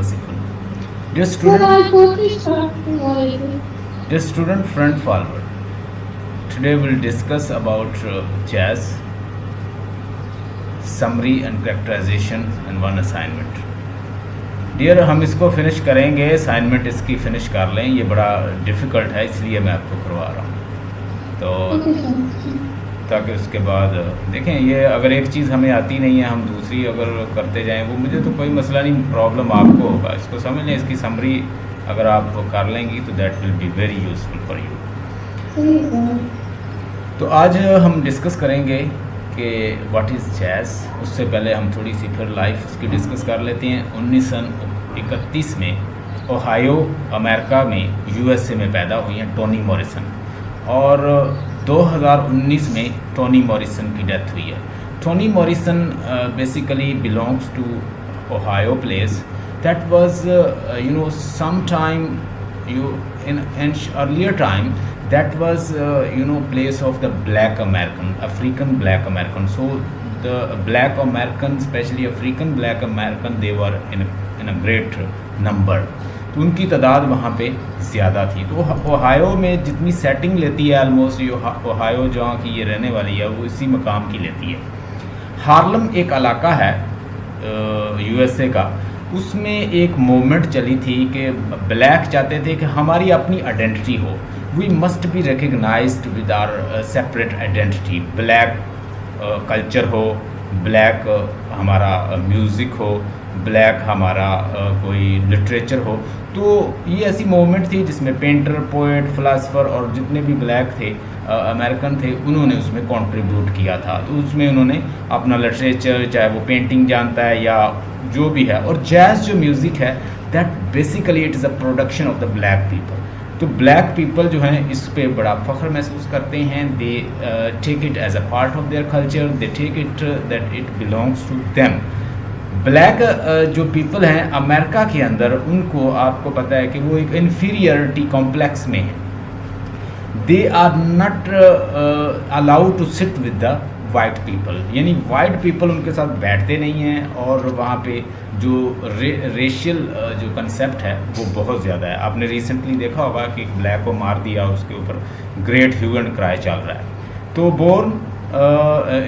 merciful. Dear Well, student, I totally start with dear student, front forward. Today we'll discuss about jazz, summary and characterization and one assignment. Dear, हम इसको finish करेंगे, assignment इसकी finish कर लें, ये बड़ा difficult है इसलिए मैं आपको करवा रहा हूँ। Okay, तो sir. ताकि उसके बाद देखें, ये अगर एक चीज़ हमें आती नहीं है, हम दूसरी अगर करते जाएं, वो मुझे तो कोई मसला नहीं, प्रॉब्लम आपको होगा। इसको समझ लें, इसकी समरी अगर आप कर लेंगी तो that will be very useful for you. सही है। तो आज हम डिस्कस करेंगे कि व्हाट इज़ जैज़। उससे पहले हम थोड़ी सी फिर लाइफ उसकी डिस्कस कर लेते हैं। 1931 में ओहायो अमेरिका में यूएसए में पैदा हुई हैं टोनी मॉरिसन, और 2019 में टोनी मॉरिसन की डेथ हुई है। Toni Morrison basically belongs to Ohio place that was sometime in earlier time that was place of the black African black American. So the black American, especially African black American, they were in a great number. तो उनकी तादाद वहाँ पे ज़्यादा थी। तो Ohio में जितनी सेटिंग लेती है ऑलमोस्ट, ये ओहायो जहाँ की ये रहने वाली है वो इसी मकाम की लेती है। हार्लम एक इलाका है यूएसए का, उसमें एक मूवमेंट चली थी कि ब्लैक चाहते थे कि हमारी अपनी आइडेंटिटी हो, we must be recognised with our separate identity. Black culture हो, ब्लैक हमारा म्यूज़िक हो, ब्लैक हमारा कोई लिटरेचर हो। तो ये ऐसी मूवमेंट थी जिसमें पेंटर, पोएट, फ़िलासफ़र और जितने भी ब्लैक थे अमेरिकन थे, उन्होंने उसमें कंट्रीब्यूट किया था। तो उसमें उन्होंने अपना लिटरेचर, चाहे वो पेंटिंग जानता है या जो भी है। और जैज़ जो म्यूज़िक है that basically it is a production of the black people. तो ब्लैक पीपल जो हैं इस पे बड़ा फ़ख्र महसूस करते हैं। They take it as a part of their culture, they take it that it belongs to them. Black जो पीपल हैं अमेरिका के अंदर, उनको आपको पता है कि वो एक इन्फीरियरिटी कॉम्प्लेक्स में है। They are not allowed to sit with the white people, यानी वाइट पीपल उनके साथ बैठते नहीं हैं। और वहाँ पे जो रेशियल जो कंसेप्ट है वो बहुत ज़्यादा है। आपने रिसेंटली देखा होगा कि एक ब्लैक को मार दिया, उसके ऊपर ग्रेट ह्यू एंड क्राई चल रहा है। तो बोर्न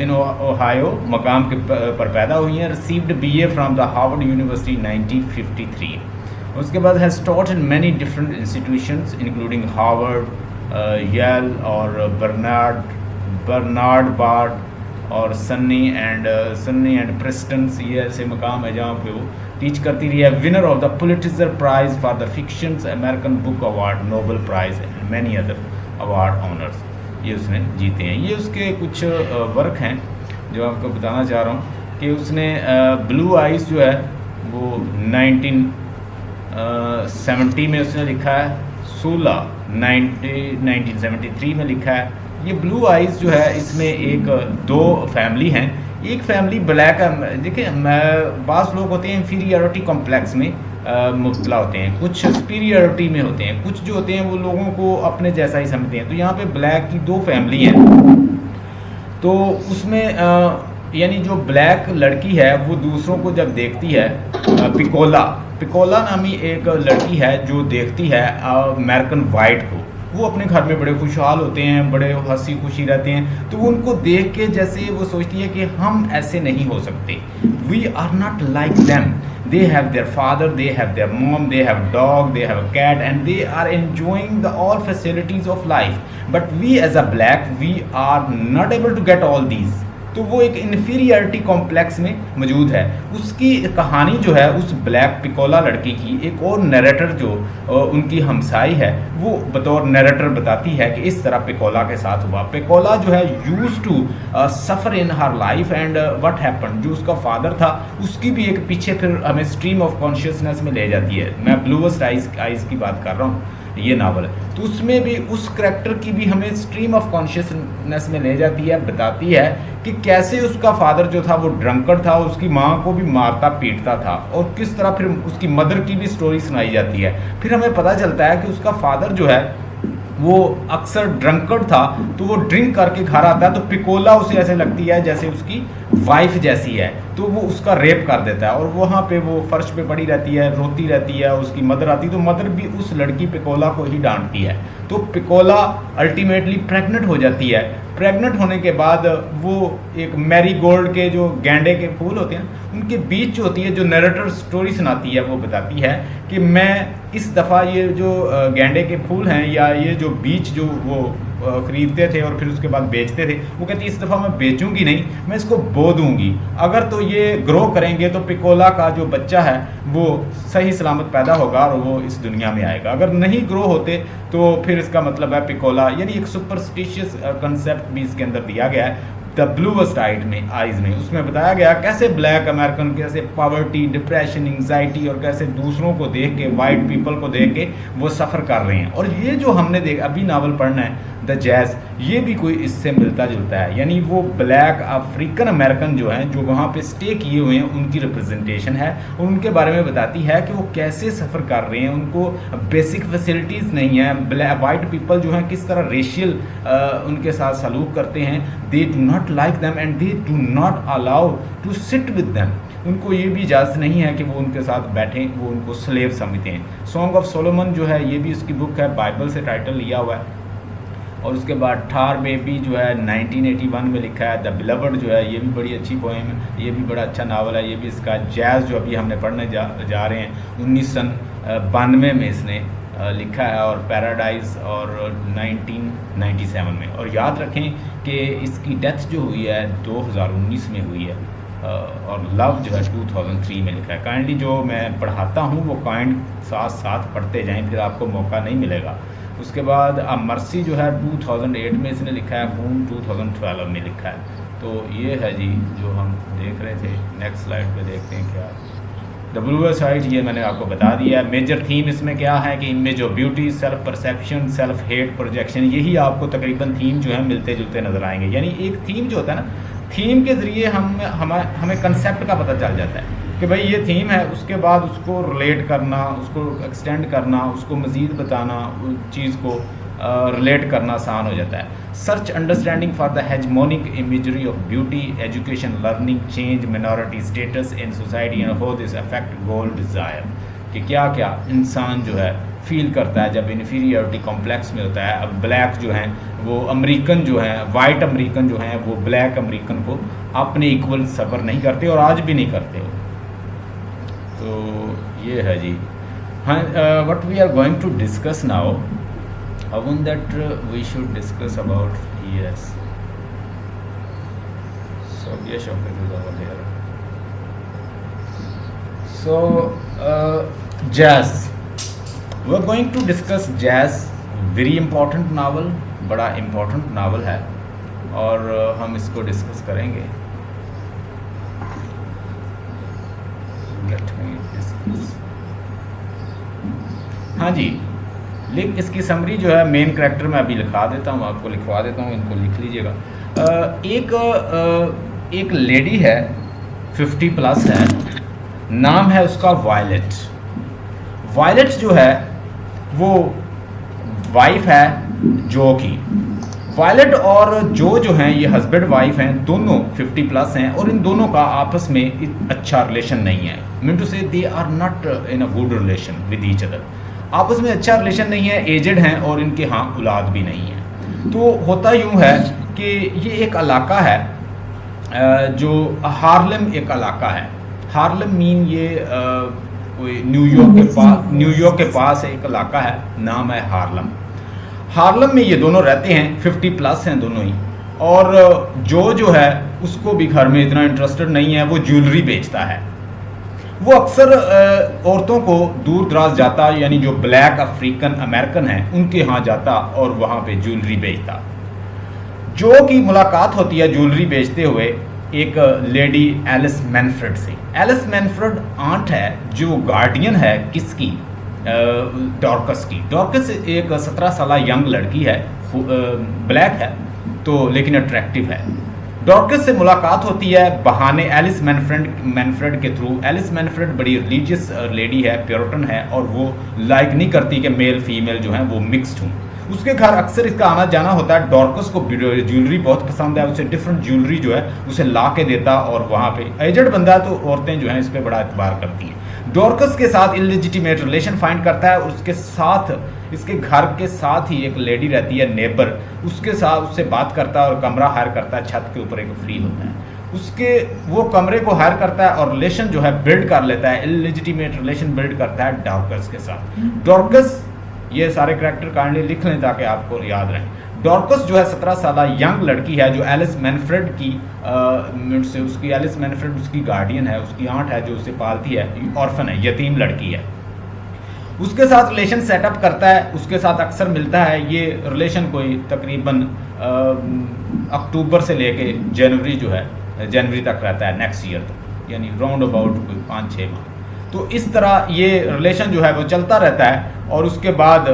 इन ओहायो मकाम के पर पैदा हुई हैं। Received BA from the Harvard University 1953। उसके बाद has taught in many different institutions including Harvard, Yale और बर्नार्ड बार्ड और सन्नी एंड प्रेस्टन। ये ऐसे मकाम है जहाँ पे वो टीच करती रही है। Winner of the Pulitzer prize for the fictions, American book award, Nobel prize and many other award honours ये उसने जीते हैं। ये उसके कुछ वर्क हैं जो आपको बताना चाह रहा हूँ कि उसने ब्लू आइज़ जो है वो 1970 में उसने लिखा है, 1973 में लिखा है। ये ब्लू आइज़ जो है इसमें एक दो फैमिली हैं। एक फैमिली ब्लैक है। देखिए, बाज़ लोग होते हैं इंफीरियरिटी कॉम्प्लेक्स में मुब्तला होते हैं, कुछ सुपीरियरिटी में होते हैं, कुछ जो होते हैं वो लोगों को अपने जैसा ही समझते हैं। तो यहाँ पे ब्लैक की दो फैमिली हैं। तो उसमें यानी जो ब्लैक लड़की है वो दूसरों को जब देखती है, पिकोला नामी एक लड़की है जो देखती है अमेरिकन वाइट को, वो अपने घर में बड़े खुशहाल होते हैं, बड़े हंसी खुशी रहते हैं। तो वो उनको देख के जैसे वो सोचती है कि हम ऐसे नहीं हो सकते, we are not like them. They have their father, they have their mom, they have dog, they have a cat, and they are enjoying the all facilities of life. But we as a black, we are not able to get all these. तो वो एक inferiority complex में मौजूद है। उसकी कहानी जो है उस ब्लैक पिकोला लड़की की, एक और नरेटर जो उनकी हमसाई है वो बतौर नरेटर बताती है कि इस तरह पिकोला के साथ हुआ। पिकोला जो है used to suffer in her life and what happened. जो उसका फादर था उसकी भी एक पीछे फिर हमें स्ट्रीम ऑफ कॉन्शियसनेस में ले जाती है। मैं ब्लूएस्ट आइज़ की बात कर रहा हूँ, ये नावल है। तो उसमें भी उस करैक्टर की भी हमें स्ट्रीम ऑफ कॉन्शियसनेस में ले जाती है, बताती है कि कैसे उसका फादर जो था वो ड्रंकर था, उसकी माँ को भी मारता पीटता था, और किस तरह फिर उसकी मदर की भी स्टोरी सुनाई जाती है। फिर हमें पता चलता है कि उसका फादर जो है वो अक्सर ड्रंकर्ड था, तो वो ड्रिंक करके घर आता है, तो पिकोला उसे ऐसे लगती है जैसे उसकी वाइफ जैसी है, तो वो उसका रेप कर देता है और वहाँ पे वो फर्श पे पड़ी रहती है, रोती रहती है। उसकी मदर आती है, तो मदर भी उस लड़की पिकोला को ही डांटती है, तो पिकोला अल्टीमेटली प्रेग्नेंट हो जाती है। प्रेग्नेंट होने के बाद वो एक मैरीगोल्ड के जो गेंडे के फूल होते हैं उनके बीच जो होती है, जो नरेटर स्टोरी सुनाती है, वो बताती है कि मैं इस दफ़ा ये जो गेंडे के फूल हैं या ये जो बीज जो वो ख़रीदते थे और फिर उसके बाद बेचते थे, वो कहती है इस दफ़ा मैं बेचूंगी नहीं, मैं इसको बो दूंगी। अगर तो ये ग्रो करेंगे तो पिकोला का जो बच्चा है वो सही सलामत पैदा होगा और वो इस दुनिया में आएगा। अगर नहीं ग्रो होते तो फिर इसका मतलब है पिकोला, यानी एक सुपरस्टिशियस कंसेप्ट भी इसके अंदर दिया गया है द ब्लूएस्ट आइज में। उसमें बताया गया कैसे ब्लैक अमेरिकन कैसे पॉवर्टी, डिप्रेशन, एंग्जाइटी और कैसे दूसरों को देख के, वाइट पीपल को देख के वो सफ़र कर रहे हैं। और ये जो हमने अभी नावल पढ़ना है द जैज़, ये भी कोई इससे मिलता जुलता है, यानी वो ब्लैक अफ्रीकन अमेरिकन जो हैं जो वहाँ पे स्टे किए हुए हैं उनकी रिप्रेजेंटेशन है और उनके बारे में बताती है कि वो कैसे सफ़र कर रहे हैं। उनको बेसिक फैसिलिटीज़ नहीं है, ब्लैक वाइट पीपल जो हैं किस तरह रेशियल उनके साथ सलूक करते हैं। They do not like them and they do not allow to sit with them. उनको ये भी इजाज़त नहीं है कि वो उनके साथ बैठें, वो उनको स्लेव समझते हैं। सॉन्ग ऑफ सोलोमन जो है ये भी उसकी बुक है, बाइबल से टाइटल लिया हुआ है। और उसके बाद ठार बेबी जो है 1981 में लिखा है। द बिलवर्ड जो है ये भी बड़ी अच्छी पोएम है, ये भी बड़ा अच्छा नावल है। ये भी इसका जैज़ जो अभी हमने पढ़ने जा रहे हैं 1992 में इसने लिखा है और पैराडाइज और 1997 में। और याद रखें कि इसकी डेथ जो हुई है 2019 में हुई है और लव जो है 2003 में लिखा है। काइंडली जो मैं पढ़ाता हूँ वो काइंड साथ साथ पढ़ते जाएं, फिर आपको मौका नहीं मिलेगा। उसके बाद मर्सी जो है 2008 में इसने लिखा है, मून 2012 में लिखा है। तो ये है जी जो हम देख रहे थे। नेक्स्ट स्लाइड पे देखते हैं क्या WS ये मैंने आपको बता दिया है। मेजर थीम इसमें क्या है कि image of beauty, self perception, self hate, projection, यही आपको तकरीबन थीम जो है मिलते जुलते नज़र आएंगे। यानी एक थीम जो होता है ना, थीम के ज़रिए हमें कंसेप्ट का पता चल जाता है कि भाई ये थीम है, उसके बाद उसको रिलेट करना, उसको एक्सटेंड करना, उसको मज़ीद बताना, उस चीज़ को रिलेट करना आसान हो जाता है। Search understanding for the hegemonic imagery of beauty, education, learning, change, minority status in society and how this affect goal desire, कि क्या क्या इंसान जो है फील करता है जब इन्फीरियरिटी कॉम्प्लेक्स में होता है। अब ब्लैक जो हैं वो अमेरिकन जो हैं, वाइट अमेरिकन जो हैं वो ब्लैक अमेरिकन को अपने इक्वल सफ़र नहीं करते और आज भी नहीं करते हो। तो ये है जी। हाँ, what we are going to discuss now, upon that we should discuss about yes. So yes, Shaukat is over here. So jazz, we are going to discuss jazz, very important novel, बड़ा important novel है और हम इसको discuss करेंगे। Let me discuss. हाँ जी, लेकिन इसकी summary जो है मेन कैरेक्टर में अभी लिखा देता हूँ, आपको लिखवा देता हूँ, इनको लिख लीजिएगा। एक लेडी है 50 प्लस है, नाम है उसका वायलेट। वायलेट जो है वो वाइफ है जो की। वायलेट और जो हैं ये हस्बैंड वाइफ हैं, दोनों 50 प्लस हैं और इन दोनों का आपस में अच्छा रिलेशन नहीं है। Mean to say they are not in a good relation with each other, आपस में अच्छा रिलेशन नहीं है, एजेड हैं और इनके यहाँ औलाद भी नहीं है। तो होता यूँ है कि ये एक इलाका है जो हार्लेम एक इलाका है। हार्लेम मीन ये कोई न्यूयॉर्क के पास एक इलाका है, नाम है हार्लम। हार्लम में ये दोनों रहते हैं, 50 प्लस हैं दोनों ही। और जो है उसको भी घर में इतना इंटरेस्टेड नहीं है, वो ज्वेलरी बेचता है। वो अक्सर औरतों को दूर दराज जाता, यानी जो ब्लैक अफ्रीकन अमेरिकन हैं उनके यहाँ जाता और वहाँ पे ज्वेलरी बेचता। जो की मुलाकात होती है ज्वेलरी बेचते हुए एक लेडी एलिस मैनफ्रेड से। एलिस मैनफ्रेड आंट है जो गार्डियन है किसकी, डॉर्कस की। डॉर्कस एक 17 साल यंग लड़की है, ब्लैक है तो लेकिन अट्रैक्टिव है। डॉर्कस से मुलाकात होती है बहाने एलिस मैनफ्रेड के थ्रू। एलिस मैनफ्रेड बड़ी रिलीजियस लेडी है, प्योरिटन है और वो लाइक नहीं करती कि मेल फीमेल जो हैं वो मिक्सड हों। उसके घर अक्सर इसका आना जाना होता है। डॉर्कस को ज्वेलरी बहुत पसंद है, उसे डिफरेंट ज्वेलरी जो है उसे ला के देता, और वहाँ पे एजेड बंदा है तो औरतें जो हैं इस पर बड़ा एतबार करती हैं। डॉर्कस के साथ इललिजिटिमेट रिलेशन फाइंड करता है, उसके साथ इसके घर के साथ ही एक लेडी रहती है नेबर, उसके साथ उससे बात करता है और कमरा हायर करता है, छत के ऊपर एक फ्री होता है उसके, वो कमरे को हायर करता है और रिलेशन जो है बिल्ड कर लेता है, इललिजिटिमेट रिलेशन बिल्ड करता है डॉर्कस के साथ। डॉर्कस, ये सारे करैक्टर काइंडली लिख लें ताकि आपको याद रहें। डॉर्कस जो है 17 साल यंग लड़की है जो एलिस मैनफ्रेड की से उसकी एलिस मैनफ्रेड उसकी गार्डियन है, उसकी आंट है जो उसे पालती है, ऑर्फन है, यतीम लड़की है। उसके साथ रिलेशन सेटअप करता है, उसके साथ अक्सर मिलता है। ये रिलेशन कोई तकरीबन अक्टूबर से लेके जनवरी तक रहता है, नेक्स्ट ईयर तक, यानी राउंड अबाउट कोई 5-6 माह। तो इस तरह ये रिलेशन जो है वो चलता रहता है, और उसके बाद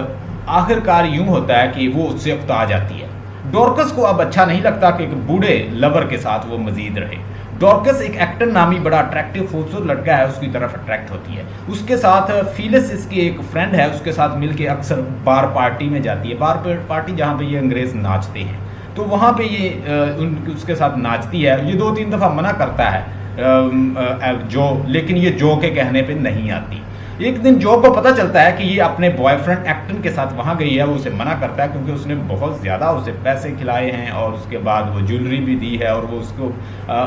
आखिरकार यूं होता है कि वो उससे उकता जाती है। डॉर्कस को अब अच्छा नहीं लगता कि एक बूढ़े लवर के साथ वो मजीद रहे। डॉर्कस एक एक्टर नामी बड़ा अट्रैक्टिव खूबसूरत लड़का है, उसकी तरफ अट्रैक्ट होती है। उसके साथ फिलिस इसकी एक फ्रेंड है, उसके साथ मिलके अक्सर बार पार्टी में जाती है, बार पार्टी जहाँ पे ये अंग्रेज़ नाचते हैं, तो वहाँ पे ये उसके साथ नाचती है। ये 2-3 दफ़ा मना करता है जो, लेकिन ये जो के कहने पे नहीं आती। एक दिन जो को पता चलता है कि ये अपने बॉयफ्रेंड एक्टन के साथ वहाँ गई है, वो उसे मना करता है क्योंकि उसने बहुत ज़्यादा उसे पैसे खिलाए हैं और उसके बाद वो ज्वेलरी भी दी है, और वो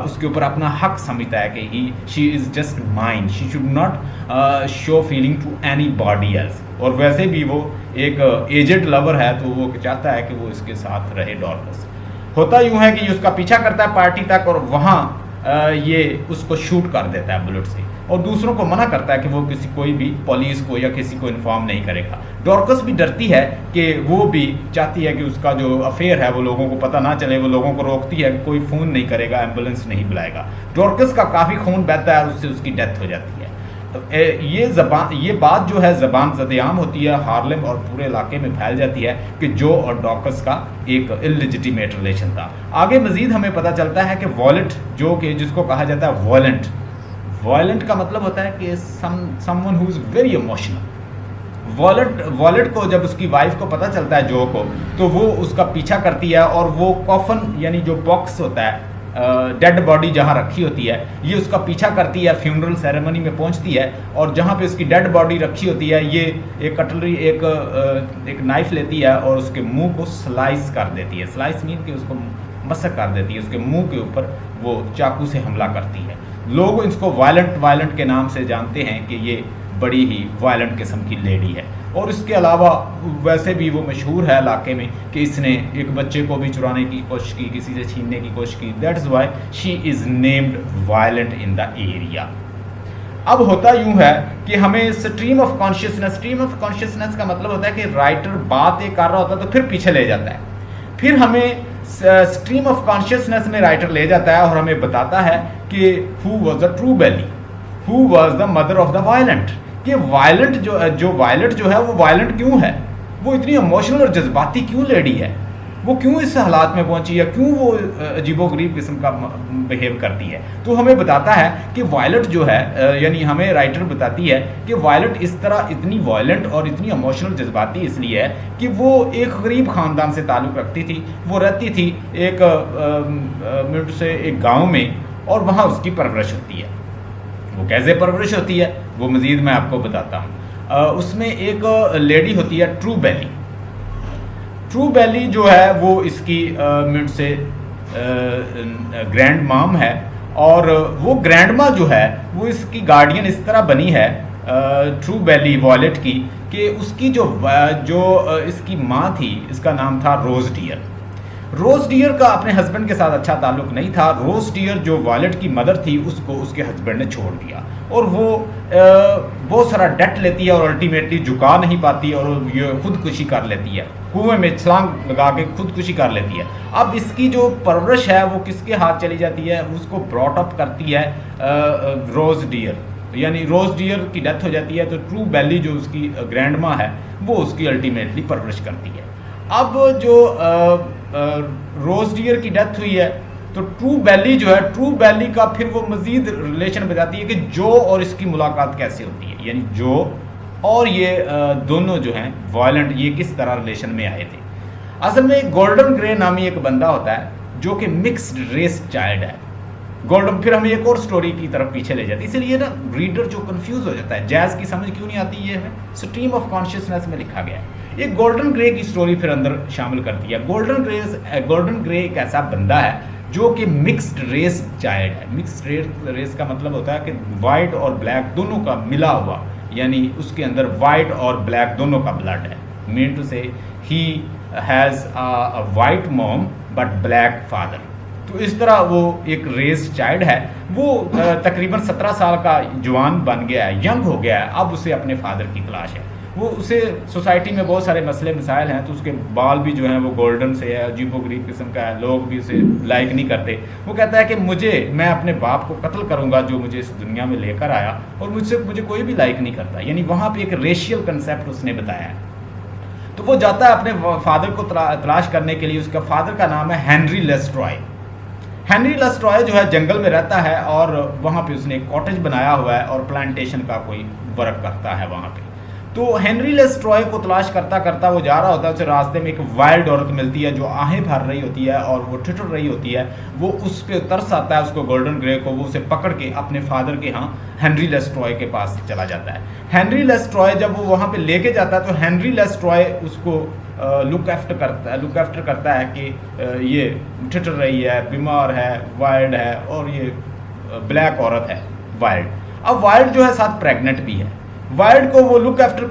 उसके ऊपर अपना हक समझता है कि she is just mind, she should not show feeling to anybody else. और वैसे भी वो एक एजेड लवर है, तो वो चाहता है कि वो इसके साथ रहे। डॉर्कस होता यूँ है कि ये उसका पीछा करता है पार्टी तक, और वहाँ ये उसको शूट कर देता है बुलेट से, और दूसरों को मना करता है कि वो कोई भी पुलिस को या किसी को इन्फॉर्म नहीं करेगा। डॉर्कस भी डरती है कि वो भी चाहती है कि उसका जो अफेयर है वो लोगों को पता ना चले, वो लोगों को रोकती है कि कोई फ़ोन नहीं करेगा, एम्बुलेंस नहीं बुलाएगा। डॉर्कस का काफ़ी खून बहता है, उससे उसकी डेथ हो जाती है। तो ये बात जो है ज़बान ज़देआम होती है हार्लेम और पूरे इलाके में फैल जाती है कि जो और डॉर्कस का एक इललिजिटिमेट रिलेशन था। आगे मज़ीद हमें पता चलता है कि वॉलेट, जो कि जिसको कहा जाता है वॉयलेंट का मतलब होता है कि someone who is very emotional. Wallet को जब उसकी वाइफ को पता चलता है जो को, तो वो उसका पीछा करती है, और वो कॉफन यानी जो बॉक्स होता है डेड बॉडी जहाँ रखी होती है, ये उसका पीछा करती है, फ्यूनरल सेरेमनी में पहुँचती है, और जहाँ पे उसकी डेड बॉडी रखी होती है ये एक कटलरी एक नाइफ लेती है और उसके मुंह को स्लाइस कर देती है। स्लाइस मीन कि उसको मसक कर देती है, उसके मुंह के ऊपर वो चाकू से हमला करती है। लोग इसको वायलेंट के नाम से जानते हैं कि ये बड़ी ही वायलेंट किस्म की लेडी है। और इसके अलावा वैसे भी वो मशहूर है इलाके में कि इसने एक बच्चे को भी चुराने की कोशिश की, किसी से छीनने की कोशिश की। That's why she is named violent in the area. अब होता यूं है कि हमें स्ट्रीम ऑफ कॉन्शियसनेस का मतलब होता है कि राइटर बात एक कर रहा होता है तो फिर पीछे ले जाता है, फिर हमें स्ट्रीम ऑफ कॉन्शियसनेस में राइटर ले जाता है और हमें बताता है कि who was the True Belle, who was the mother of the violent. कि वायलेंट जो वायलेंट जो है वो वायलेंट क्यों है, वो इतनी इमोशनल और जज्बाती क्यों लेडी है, वो क्यों इस हालात में पहुंची है, क्यों वो अजीबोगरीब किस्म का बिहेव करती है। तो हमें बताता है कि वायलेंट जो है, यानी हमें राइटर बताती है कि वायलेंट इस तरह इतनी वायलेंट और इतनी इमोशनल जज्बाती इसलिए है कि वो एक गरीब ख़ानदान से ताल्लुक़ रखती थी। वो रहती थी एक गाँव में, और वहाँ उसकी परवरिश होती है। वो कैसे परवरिश होती है वो मज़ीद मैं आपको बताता हूँ। उसमें एक लेडी होती है ट्रू बेली। ट्रू बेली जो है वो इसकी मिड से ग्रैंड माम है, और वो ग्रैंड माँ जो है वो इसकी गार्डियन इस तरह बनी है ट्रू बेली वॉलेट की कि उसकी जो इसकी माँ थी, इसका नाम था रोज डियर। रोज डियर का अपने हस्बैंड के साथ अच्छा ताल्लुक नहीं था। रोज डियर जो वॉलेट की मदर थी उसको उसके हस्बैंड ने छोड़ दिया, और वो बहुत सारा डेट लेती है और अल्टीमेटली झुका नहीं पाती और ये खुदकुशी कर लेती है, कुएं में छलांग लगा के खुदकुशी कर लेती है। अब इसकी जो परवरिश है वो किसके हाथ चली जाती है, उसको ब्रॉट अप करती है रोज डियर, यानी रोज डियर की डेथ हो जाती है तो ट्रू बेली जो उसकी ग्रैंड माँ है वो उसकी अल्टीमेटली परवरिश करती है। अब जो रोज डियर की डेथ हुई है तो ट्रू बेली जो है, ट्रू बेली का फिर वो मज़ीद रिलेशन बताती है कि जो और इसकी मुलाकात कैसे होती है, यानी जो और ये दोनों जो हैं वायलेंट, ये किस तरह रिलेशन में आए थे। असल में एक गोल्डन ग्रे नामी एक बंदा होता है जो कि मिक्स्ड रेस चाइल्ड है। गोल्डन, फिर हमें एक और स्टोरी की तरफ पीछे ले जाती है, इसलिए ना रीडर जो कंफ्यूज हो जाता है, जैज़ की समझ क्यों नहीं आती, ये हमें स्ट्रीम ऑफ कॉन्शियसनेस में लिखा गया है। एक गोल्डन ग्रे की स्टोरी फिर अंदर शामिल करती है। गोल्डन ग्रे एक ऐसा बंदा है जो कि मिक्स्ड रेस चाइल्ड है। मिक्स्ड रेस का मतलब होता है कि वाइट और ब्लैक दोनों का मिला हुआ, यानी उसके अंदर वाइट और ब्लैक दोनों का ब्लड है। मीन टू से he has a white mom but black father. तो इस तरह वो एक रेस चाइल्ड है। वो तकरीबन 17 साल का जवान बन गया है, यंग हो गया है। अब उसे अपने फादर की तलाश है। वो उसे सोसाइटी में बहुत सारे मसले मसाइल हैं, तो उसके बाल भी जो हैं वो गोल्डन से है, अजीबोगरीब किस्म का है, लोग भी उसे लाइक नहीं करते। वो कहता है कि मैं अपने बाप को कत्ल करूंगा जो मुझे इस दुनिया में लेकर आया, और मुझे कोई भी लाइक नहीं करता। यानी वहाँ पे एक रेशियल कंसेप्ट उसने बताया है। तो वो जाता है अपने फादर को तलाश करने के लिए। उसका फादर का नाम है हेनरी लेस्ट्रॉय। हेनरी लेस्ट्रॉय जो है जंगल में रहता है और वहाँ पे उसने एक कॉटेज बनाया हुआ है और प्लांटेशन का कोई वर्क करता है वहाँ पे। तो हेनरी लेस्ट्रॉय को तलाश करता करता वो जा रहा होता है। उसे रास्ते में एक वाइल्ड औरत मिलती है जो आहें भर रही होती है और वो ठिठुर रही होती है। वो उस पर तरस आता है उसको, गोल्डन ग्रे को। वो उसे पकड़ के अपने फादर के यहाँ हेनरी लेस्ट्रॉय के पास चला जाता है। हेनरी लेस्ट्रॉय जब वो वहाँ पे लेके जाता है तो हेनरी लेस्ट्रॉय उसको लुक आफ्टर करता है कि ये ठिठुर रही है, बीमार है, वाइल्ड है, और ये ब्लैक औरत है वाइल्ड। अब वाइल्ड जो है साथ प्रेग्नेंट भी है। वाइल्ड को वो लुक आफ्टर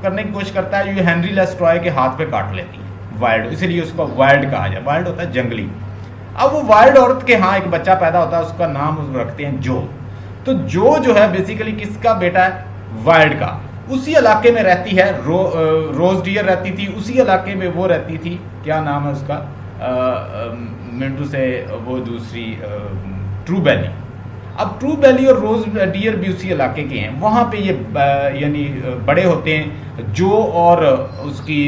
करने की कोशिश करता है, ये हेनरी लेस्ट्रॉय के हाथ पे काट लेती है वाइल्ड, इसलिए उसको वाइल्ड कहा जाए। वाइल्ड होता है जंगली। अब वो वाइल्ड औरत के यहाँ एक बच्चा पैदा होता है, उसका नाम उसको रखते हैं जो। तो जो है बेसिकली किसका बेटा है? वाइल्ड का। उसी इलाके में रहती है रोज डियर रहती थी, उसी इलाके में वो रहती थी, क्या नाम है उसका, मिंटू से वो दूसरी ट्रू बैली। अब ट्रू बैली और रोज डियर भी उसी इलाके के हैं। वहाँ पे ये यानी बड़े होते हैं। जो और उसकी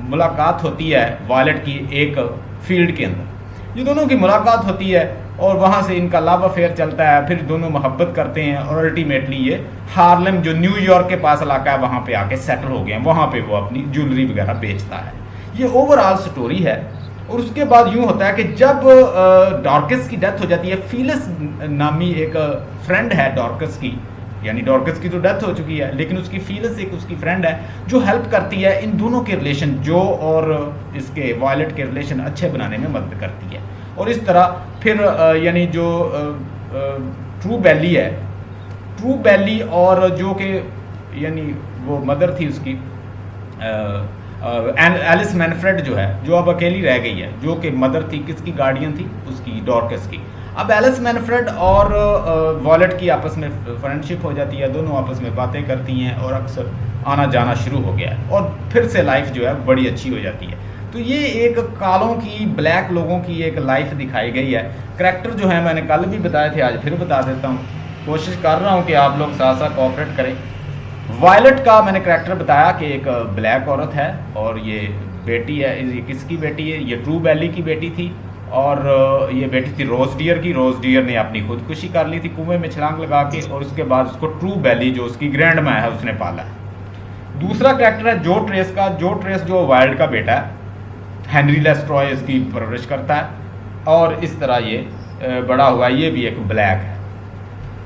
मुलाकात होती है वायलेट की एक फील्ड के अंदर। ये दोनों की मुलाकात होती है और वहाँ से इनका लव अफेयर चलता है। फिर दोनों मोहब्बत करते हैं और अल्टीमेटली ये हार्लेम जो न्यूयॉर्क के पास इलाका है वहाँ पे आके सेटल हो गए हैं। वहाँ पे वो अपनी ज्वेलरी वगैरह बेचता है। ये ओवरऑल स्टोरी है। और उसके बाद यूँ होता है कि जब डॉर्कस की डेथ हो जाती है, फिलिस नामी एक फ्रेंड है डॉर्कस की, यानी डॉर्कस की तो डेथ हो चुकी है, लेकिन उसकी फिलिस एक उसकी फ्रेंड है जो हेल्प करती है इन दोनों के रिलेशन, जो और इसके वायलेट के रिलेशन अच्छे बनाने में मदद करती है। और इस तरह फिर यानी जो ट्रू बैली है, ट्रू बैली और जो कि यानी वो मदर थी उसकी एलिस मैनफ्रेड जो है, जो अब अकेली रह गई है, जो कि मदर थी किसकी, गार्डियन थी उसकी, डॉर्कस की। अब एलिस मैनफ्रेड और वॉलेट की आपस में फ्रेंडशिप हो जाती है, दोनों आपस में बातें करती हैं और अक्सर आना जाना शुरू हो गया है और फिर से लाइफ जो है बड़ी अच्छी हो जाती है। तो ये एक कालों की, ब्लैक लोगों की एक लाइफ दिखाई गई है। करैक्टर जो है मैंने कल भी बताए थे, आज फिर बता देता हूँ। कोशिश कर रहा हूँ कि आप लोग साथ साथ कोऑपरेट करें। वायलेट का मैंने करैक्टर बताया कि एक ब्लैक औरत है और ये बेटी है। ये किसकी बेटी है? ये ट्रू बैली की बेटी थी और ये बेटी थी रोज डियर की। रोज डियर ने अपनी खुदकुशी कर ली थी कुएं में छलांग लगा के, और उसके बाद उसको ट्रू बैली जो उसकी ग्रैंड माँ है उसने पाला है। दूसरा करैक्टर है जो ट्रेस का। जो ट्रेस जो वाइल्ड का बेटा है, हेनरी लेस्ट्रॉय इसकी परवरिश करता है और इस तरह ये बड़ा हुआ। ये भी एक ब्लैक है।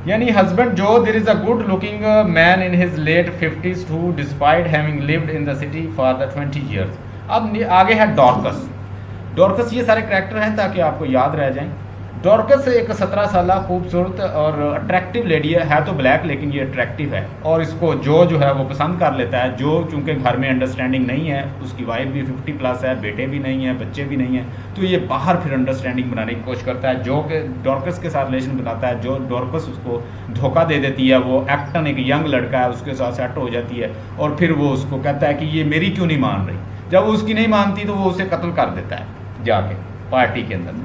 यानी हस्बैंड जो, there is a good looking man in his late 50s who despite having lived in the city for the 20 years। अब आगे है डॉर्कस। डॉर्कस, ये सारे करैक्टर हैं ताकि आपको याद रह जाएं। डॉर्कस एक 17 साल खूबसूरत और अट्रैक्टिव लेडी है तो ब्लैक, लेकिन ये अट्रैक्टिव है और इसको जो है वो पसंद कर लेता है। जो चूँकि घर में अंडरस्टैंडिंग नहीं है, उसकी वाइफ भी 50+ है, बेटे भी नहीं है, बच्चे भी नहीं हैं, तो ये बाहर फिर अंडरस्टैंडिंग बनाने की कोशिश करता है। जो कि डॉर्कस के साथ रिलेशन बनाता है। जो डॉर्कस उसको धोखा दे देती है। वो एक्टन एक यंग लड़का है, उसके साथ सेट हो जाती है और फिर वो उसको कहता है कि ये मेरी क्यों नहीं मान रही। जब वो उसकी नहीं मानती तो वो उसे कत्ल कर देता है जाके पार्टी के अंदर।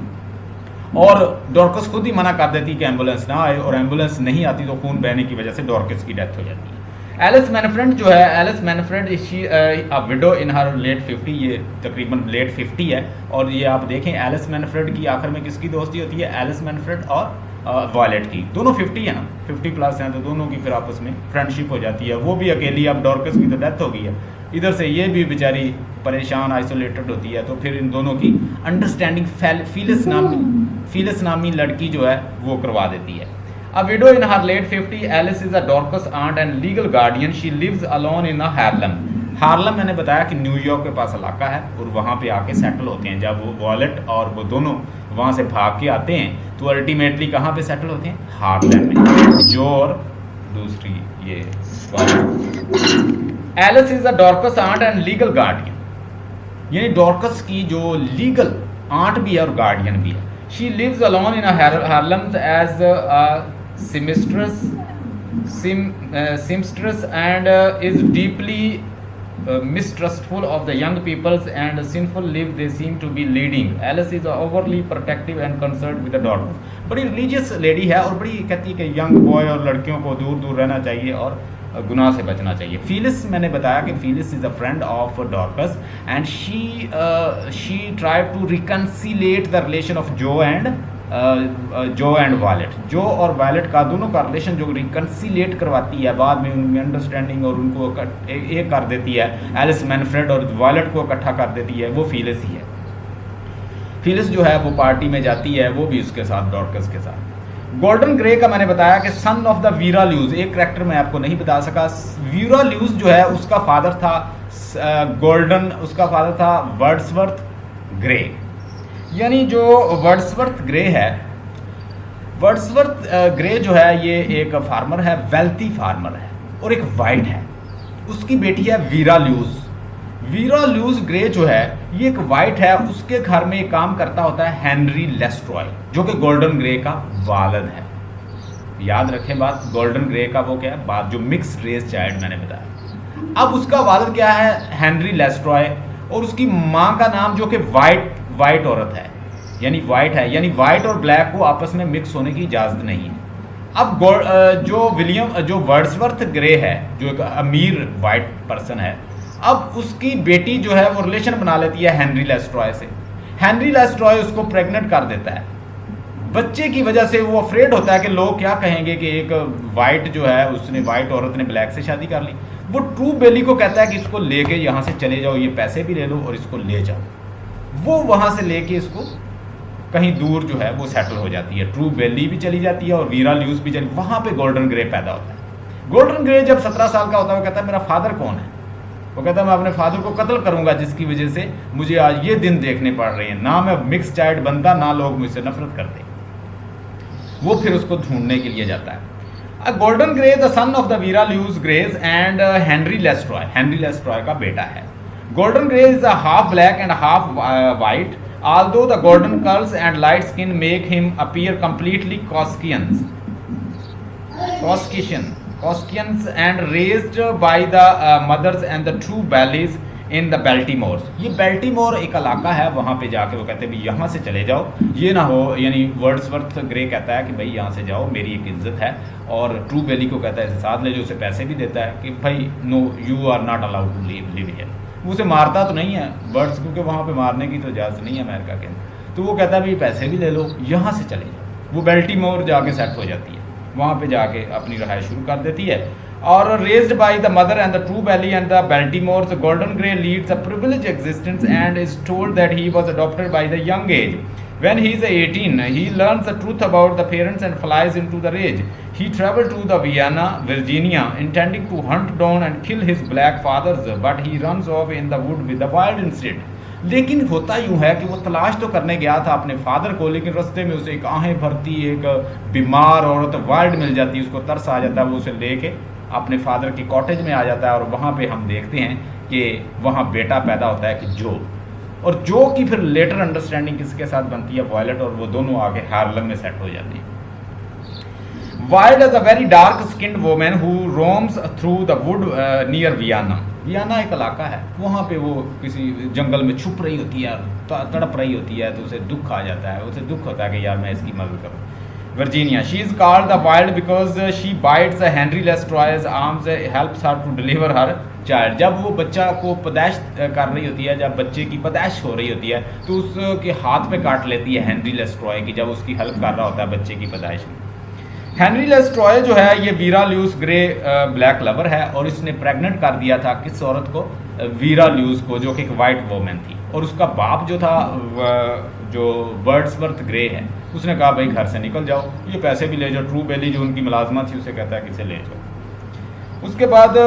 और डॉर्कस खुद ही मना कर देती कि एम्बुलेंस ना आए, और एम्बुलेंस नहीं आती तो खून बहने की वजह से डॉर्कस की डेथ हो जाती है। एलिस मैनफ्रेड जो है, Alice Manfred she a widow in her late 50। ये तकरीबन लेट 50 है। और ये आप देखें एलिस मैनफ्रेड की आखिर में किसकी दोस्ती होती है? एलिस मैनफ्रेड और वॉयलेट की। दोनों 50 है ना, 50 प्लस हैं, तो दोनों की फिर आपस में फ्रेंडशिप हो जाती है। वो भी अकेली, अब डॉर्कस की तो डेथ हो गई है, इधर से ये भी बेचारी परेशान आइसोलेटेड होती है, तो फिर इन दोनों की अंडरस्टैंडिंग फीलिस नामी लड़की जो है वो करवा देती है। A widow in her late 50, Alice is a Dorcas aunt and legal guardian. She lives alone in a Harlem. हार्लम मैंने बताया कि न्यूयॉर्क के पास इलाका है, और वहाँ पे आके सेटल होते हैं। जब वो वॉलेट और वो दोनों वहाँ से भाग के आते हैं तो अल्टीमेटली कहाँ पे सेटल होते हैं? हार्लम में, जो और दूसरी ये Alice is a Dorcas aunt and legal guardian, यानी डॉर्कस की जो लीगल आंट भी है और गार्डियन भी है। She lives alone in Harlem as seamstress and is deeply mistrustful of the young people's and sinful life they seem to be leading. Alice is overly protective and concerned with the daughters. बड़ी religious lady है और बड़ी कहती है कि young boy और लड़कियों को दूर दूर रहना चाहिए और गुनाह से बचना चाहिए। फीलिस, मैंने बताया कि Phyllis is a friend of Dorcas and she try to reconcilate the relation of Joe and Violet. Joe और वॉयलेट का दोनों का रिलेशन जो रिकन्सिलेट करवाती है, बाद में उनमें अंडरस्टैंडिंग और उनको एक कर देती है, एलिस मैनफ्रेड और वॉयलेट को इकट्ठा कर देती है, वो फीलिस ही है। फीलिस जो है वो पार्टी में जाती है, वो भी उसके साथ, डॉर्कस के साथ। गोल्डन ग्रे का मैंने बताया कि सन ऑफ द वीरा ल्यूज, एक करैक्टर मैं आपको नहीं बता सका। वीरा ल्यूज जो है उसका फादर था उसका फादर था वर्ड्सवर्थ ग्रे। यानी जो वर्ड्सवर्थ ग्रे है, वर्ड्सवर्थ ग्रे जो है ये एक फार्मर है, वेल्थी फार्मर है और एक वाइट है। उसकी बेटी है वीरा ल्यूज। वीरा ल्यूज ग्रे जो है ये एक वाइट है, उसके घर में एक काम करता होता है हेनरी लेस्ट्रॉय, जो कि गोल्डन ग्रे का वालिद है। याद रखें बात, गोल्डन ग्रे का वो क्या है, बात जो मिक्स्ड रेस चाइल्ड मैंने बताया। अब उसका वालिद क्या है? हेनरी लेस्ट्रॉय, और उसकी माँ का नाम जो कि वाइट औरत है, यानी वाइट है, यानी वाइट और ब्लैक को आपस में मिक्स होने की इजाज़त नहीं है। अब जो वर्ड्सवर्थ ग्रे है, जो एक अमीर वाइट पर्सन है, अब उसकी बेटी जो है वो रिलेशन बना लेती है हेनरी लेस्ट्रॉय से। हेनरी लेस्ट्रॉय उसको प्रेग्नेंट कर देता है। बच्चे की वजह से वो अफ्रेड होता है कि लोग क्या कहेंगे कि एक वाइट जो है उसने, वाइट औरत ने ब्लैक से शादी कर ली। वो ट्रू बेली को कहता है कि इसको लेके यहाँ से चले जाओ, ये पैसे भी ले लो और इसको ले जाओ। वो वहाँ से लेके इसको कहीं दूर जो है वो सेटल हो जाती है। ट्रू बेली भी चली जाती है और वीरा ल्यूज भी चली। वहाँ पे गोल्डन ग्रे पैदा होता है। गोल्डन ग्रे जब 17 साल का होता है वो कहता है मेरा फादर कौन है? वो कहता है मैं अपने फादर को कत्ल करूंगा, जिसकी वजह से मुझे आज ये दिन देखने पड़ रहे हैं। ना मैं मिक्स चाइल्ड बनता, ना लोग मुझसे नफरत करते। वो फिर उसको ढूंढने के लिए जाता है। Golden Gray the son of the Vera Louise Grays and Henry Lestroy का बेटा है। Golden Gray is half black and half white, although the golden curls and light skin make him appear completely Caucasian and raised by the mothers and the true valleys in the Baltimore। ये बेल्टीमोर एक इलाका है, वहाँ पे जाके वो कहते हैं भाई यहाँ से चले जाओ, ये ना हो, यानी वर्ड्सवर्थ ग्रे कहता है कि भाई यहाँ से जाओ, मेरी एक इज्जत है। और ट्रू बेली को कहता है साथ ले जाओ, उसे पैसे भी देता है कि भाई no, you are not allowed to live here. वो उसे मारता तो नहीं है बर्ड्स, क्योंकि वहाँ पे मारने की तो इजाज़त नहीं है अमेरिका के अंदर। तो वो कहता है भाई पैसे भी ले लो, यहाँ से चले जाओ। वो बेल्टीमोर जाके सेट हो जाती है, वहाँ पे जाके अपनी रहाई शुरू कर देती है। और raised by the mother and the True Belle and the Baltimore, Golden Gray leads a privilege existence and is told that he was adopted by the young age. When he is 18, he learns the truth about the parents and flies into the rage. He traveled to the Vienna, Virginia, intending to hunt down and kill his black fathers, but he runs off in the wood with the wild instead. लेकिन होता यूँ है कि वो तलाश तो करने गया था अपने फादर को, लेकिन रास्ते में उसे एक आहें भरती एक बीमार औरत वाइल्ड मिल जाती है। उसको तरस आ जाता है, वो उसे लेके अपने फादर की कॉटेज में आ जाता है। और वहाँ पे हम देखते हैं कि वहाँ बेटा पैदा होता है कि जो, और जो की फिर लेटर अंडरस्टैंडिंग किसके साथ बनती है? वॉयलेट, और वो दोनों आगे हार्लम में सेट हो जाती है। Wild is a very dark skinned women who roams through the wood near Vienna. Vienna एक इलाका है, वहाँ पे वो किसी जंगल में छुप रही होती है, तड़प रही होती है, तो उसे दुख आ जाता है। उसे दुख होता है कि यार मैं इसकी मदद करूँ। Virginia, she is called the Wild because she bites Henry Lestroy's arms, helps her to deliver her child. जब वो बच्चा को पैदाइश कर रही होती है, जब बच्चे की पैदाइश हो रही होती है, तो उसके हाथ पे काट लेती है हेनरी लेस्ट्रॉय की, जब उसकी हेल्प कर रहा होता है बच्चे की पैदाइश में। हेनरी लेस्ट्रॉय जो है ये वीरा ल्यूस ग्रे ब्लैक लवर है और इसने प्रेग्नेंट कर दिया था किस औरत को, वीरा ल्यूस को, जो कि एक वाइट वोमेन थी। और उसका बाप जो था जो वर्ड्सवर्थ ग्रे है, उसने कहा भाई घर से निकल जाओ, ये पैसे भी ले जाओ। ट्रू बेली जो उनकी मुलाजमा थी उसे कहता है कि इसे ले जाओ। उसके बाद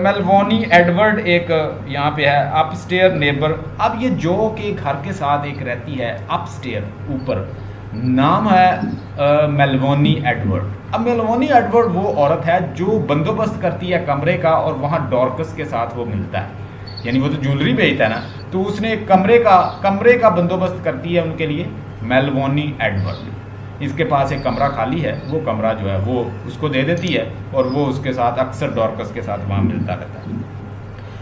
मेलवोनी एडवर्ड एक यहाँ पे है अपस्टेयर नेबर। अब ये जो के घर के साथ एक रहती है अपस्टेयर ऊपर, नाम है मेलवोनी एडवर्ड। अब मेलवोनी एडवर्ड वो औरत है जो बंदोबस्त करती है कमरे का और वहाँ डॉर्कस के साथ वो मिलता है, यानी वो तो ज्वेलरी बेचता है ना, तो उसने कमरे का बंदोबस्त करती है उनके लिए मेलवोनी एडवर्ड। इसके पास एक कमरा खाली है, वो कमरा जो है वो उसको दे देती है और वो उसके साथ अक्सर डॉर्कस के साथ वहाँ मिलता रहता है।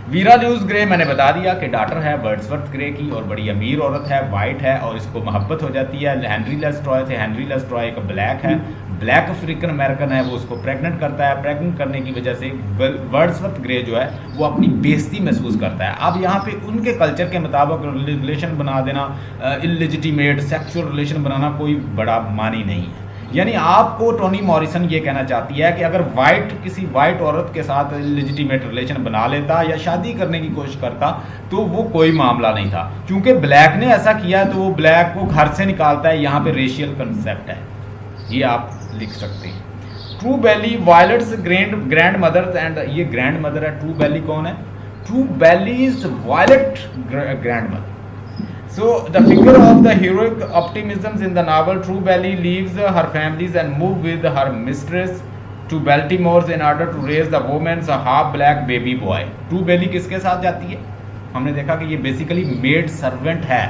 वीरा ल्यूस ग्रे मैंने बता दिया कि डॉटर है वर्ड्सवर्थ ग्रे की और बड़ी अमीर औरत है, वाइट है और इसको मोहब्बत हो जाती है हेनरी लेस्ट्रॉय से। हेनरी लेस्ट्रॉय एक ब्लैक है, ब्लैक अफ्रीकन अमेरिकन है, वो उसको प्रेग्नेंट करता है। प्रेग्नेंट करने की वजह से वर्ड्सवर्थ ग्रे जो है वो अपनी बेइज्जती महसूस करता है। अब यहाँ पे उनके कल्चर के मुताबिक रिलेशन बना देना, इललेजिटिमेट सेक्सुअल रिलेशन बनाना कोई बड़ा मानी नहीं है। यानी आपको टोनी मॉरिसन ये कहना चाहती है कि अगर किसी वाइट औरत के साथ लेजिटिमेट रिलेशन बना लेता या शादी करने की कोशिश करता तो वो कोई मामला नहीं था। क्योंकि ब्लैक ने ऐसा किया तो वो ब्लैक को घर से निकालता है। यहाँ पे रेशियल कंसेप्ट है, ये आप लिख सकते हैं। True Belle Violet's grand mother, and ये ग्रैंड मदर है। ट्रू बेली कौन है? True Belle is Violet grand mother. So the figure of the heroic optimism in the novel, True Belly leaves her families and move with her mistress to Baltimore in order to raise the woman's half black baby boy. True Belly किसके साथ जाती है? हमने देखा कि ये basically maid servant है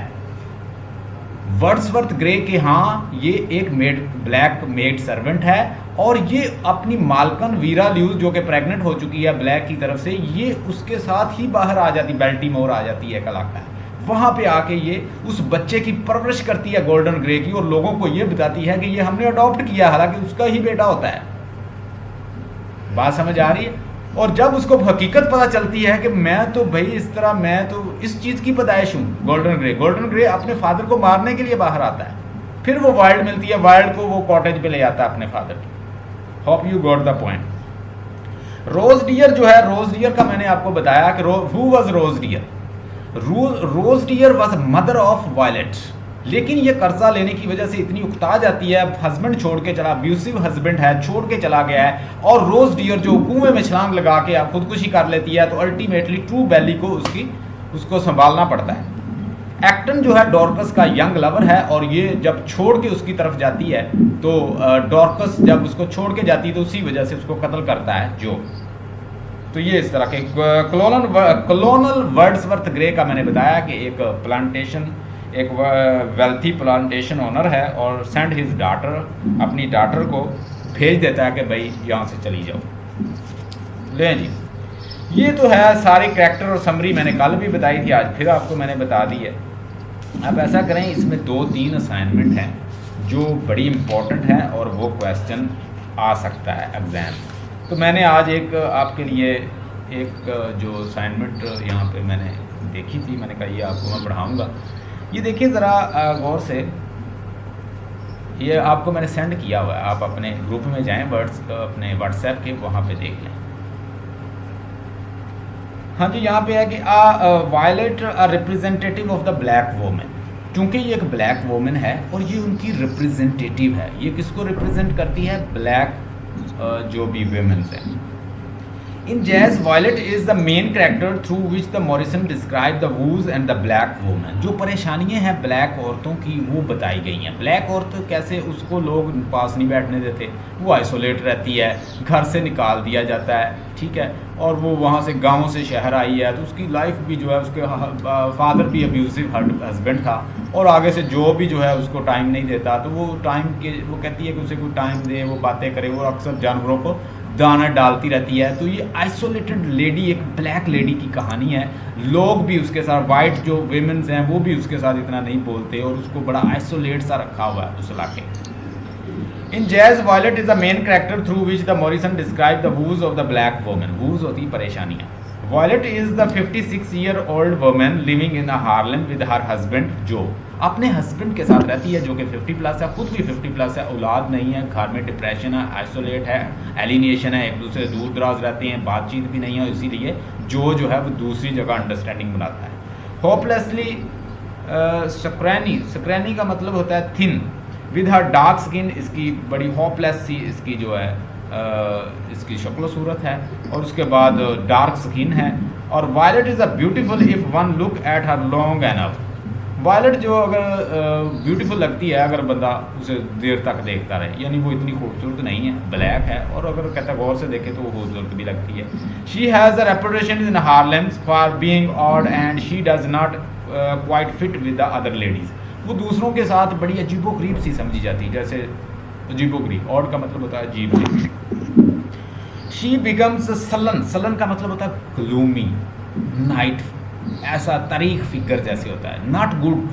Wordsworth grey के। हाँ, ये एक ब्लैक मेड सर्वेंट है और ये अपनी मालकन वीरा ल्यूस जो कि प्रेग्नेंट हो चुकी है ब्लैक की तरफ से, ये उसके साथ ही बाहर आ जाती, बेल्टीमोर आ जाती है इलाका है। वहाँ पे आके ये उस बच्चे की परवरिश करती है गोल्डन ग्रे की और लोगों को ये बताती है कि ये हमने अडॉप्ट किया, हालांकि उसका ही बेटा होता है। बात समझ आ रही है? और जब उसको हकीकत पता चलती है कि मैं तो इस चीज़ की पैदाइश हूँ, गोल्डन ग्रे अपने फादर को मारने के लिए बाहर आता है। फिर वो वाइल्ड मिलती है, वाइल्ड को वो कॉटेज पे ले जाता है अपने फादर की। Hope you got the point. Rose Dear जो है, रोज डियर का मैंने आपको बताया कि who was Rose Dear? Rose Dear was mother of Violet. लेकिन ये कर्जा लेने की वजह से इतनी उकता जाती है, हस्बैंड छोड़ के चला, अब्यूसिव हस्बैंड है, छोड़ के चला गया है, और रोज डियर जो कुएं में छलांग लगा के खुदकुशी कर लेती है, तो अल्टीमेटली ट्रू बेली को उसको संभालना पड़ता है। एक्टन जो है डॉर्कस का यंग लवर है और ये जब छोड़ के उसकी तरफ जाती है तो डॉर्कस जब उसको छोड़ के जाती है तो उसी वजह से उसको कत्ल करता है जो। तो ये इस तरह के कॉलोनल वर्ड्सवर्थ ग्रे का मैंने बताया कि एक वेल्थी प्लांटेशन ओनर है और सेंड हिज डॉटर, अपनी डॉटर को भेज देता है कि भाई यहाँ से चली जाओ। ले जी, ये तो है सारे कैरेक्टर और समरी मैंने कल भी बताई थी, आज फिर आपको मैंने बता दी है। अब ऐसा करें, इसमें 2-3 असाइनमेंट हैं जो बड़ी इंपॉर्टेंट हैं और वो क्वेश्चन आ सकता है एग्ज़ाम। तो मैंने आज एक आपके लिए एक जो असाइनमेंट यहाँ पे मैंने देखी थी, मैंने कहा ये आपको मैं पढ़ाऊँगा। ये देखिए ज़रा गौर से, ये आपको मैंने सेंड किया हुआ है, आप अपने ग्रुप में जाएं, अपने व्हाट्सएप के, वहाँ पे देख लें। हाँ जी, यहाँ पे है कि Violet representative of the black women. क्योंकि ये एक ब्लैक वोमेन है और ये उनकी रिप्रेजेंटेटिव है। ये किसको रिप्रेजेंट करती है? ब्लैक जो भी वेमेंस हैं। In Jazz Violet is the main character through which the Morrison describe the woes and the black women. जो परेशानियां हैं ब्लैक औरतों की वो बताई गई हैं। ब्लैक औरत कैसे, उसको लोग पास नहीं बैठने देते, वो आइसोलेट रहती है, घर से निकाल दिया जाता है, ठीक है, और वो वहाँ से गाँव से शहर आई है तो उसकी लाइफ भी जो है, उसके फादर भी अब्यूसिव हस्बैंड था और आगे से जो भी जो है उसको टाइम नहीं देता, तो वो कहती है कि उसे कोई टाइम दे, वो बातें करे, वो अक्सर जानवरों को दाना डालती रहती है। तो ये आइसोलेटेड लेडी, एक ब्लैक लेडी की कहानी है। लोग भी उसके साथ, वाइट जो वेमेंस हैं वो भी उसके साथ इतना नहीं बोलते और उसको बड़ा आइसोलेट सा रखा हुआ है उस इलाके। In Jazz Violet is the main character through which the Morrison describe the woes of the black women. Woes होती है परेशानियाँ, Violet is the 56-year-old woman living in Harlem with her husband जो अपने हस्बैंड के साथ रहती है, जो कि 50+ है, खुद भी 50+ है, औलाद नहीं है, घर में डिप्रेशन है, आइसोलेट है, एलिनेशन है, एक दूसरे दूर दराज रहते हैं, बातचीत भी नहीं है, इसीलिए जो है वो दूसरी जगह अंडरस्टैंडिंग बनाता है। होपलेसली स्क्रैनी का मतलब होता है thin, with her dark skin, इसकी बड़ी होपलेस सी इसकी जो है इसकी शक्ल सूरत है, और उसके बाद डार्क स्किन है। और Violet is a beautiful if one look at her long enough. Violet जो अगर ब्यूटीफुल लगती है अगर बंदा उसे देर तक देखता रहे, यानी वो इतनी खूबसूरत नहीं है, ब्लैक है, और अगर कहता गौर से देखे तो वो खूबसूरत भी लगती है। She has a reputation in Harlem for being odd and she does not quite fit with the other ladies. वो दूसरों के साथ बड़ी अजीबोगरीब सी समझी जाती है, जैसे अजीबोगरीब, ऑड का मतलब होता है अजीब सी। शी बिकम्स सलन, सलन का मतलब होता है ग्लूमी, नाइट, ऐसा तारीख फिगर जैसे होता है, नॉट गुड।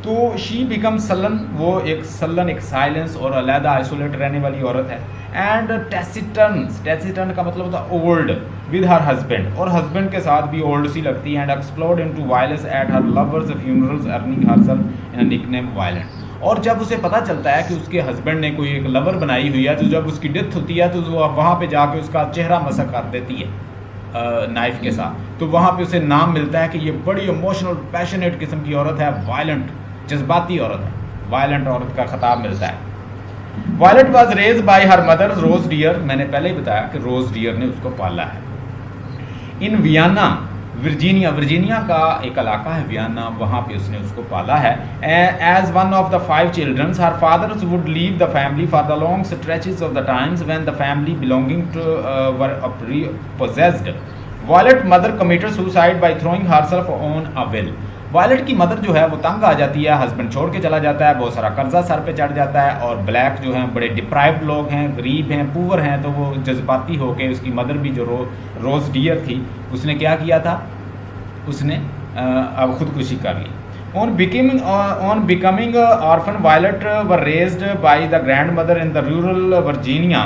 तो शी बिकम सलन, वो एक सलन, एक साइलेंस और अलहदा आइसोलेट रहने वाली औरत है। एंड टेसिटर्न, टेसिटर्न का मतलब होता है ओल्ड विद हर हस्बैंड, और हस्बैंड के साथ भी ओल्ड सी लगती है। And explored into violence at her lovers funerals earning herself in a nickname violent. और जब उसे पता चलता है कि उसके हस्बैंड ने कोई एक लवर बनाई हुई है, तो जब उसकी डेथ होती है तो वो वहाँ पे जाके उसका चेहरा मसक कर देती है नाइफ के साथ। तो वहाँ पे उसे नाम मिलता है कि ये बड़ी इमोशनल पैशनेट किस्म की औरत है, वायलेंट, जज्बाती औरत है, वायलेंट औरत का खिताब मिलता है। Violet was raise by her mother Rose Dear, मैंने पहले ही बताया कि रोज डियर ने उसको पाला है। इन वियना वर्जीनिया, वर्जीनिया का एक इलाका है वियना, वहाँ पे उसने उसको पाला है। As one of the 5 children her fathers would leave the family for the long stretches of the times when the family belonging to were possessed. Violet mother committed suicide by throwing herself on a well. वायलेट की mother जो है वो तंग आ जाती है, husband छोड़ के चला जाता है, बहुत सारा कर्जा सर पे चढ़ जाता है, और ब्लैक जो हैं बड़े डिप्राइव्ड लोग हैं, गरीब हैं, पुअर हैं, तो वो जज्बाती होके उसकी मदर भी जो रोज डियर थी, उसने क्या किया था, उसने अब खुदकुशी कर ली। On becoming orphan, Violet were raised by the grandmother in the rural Virginia.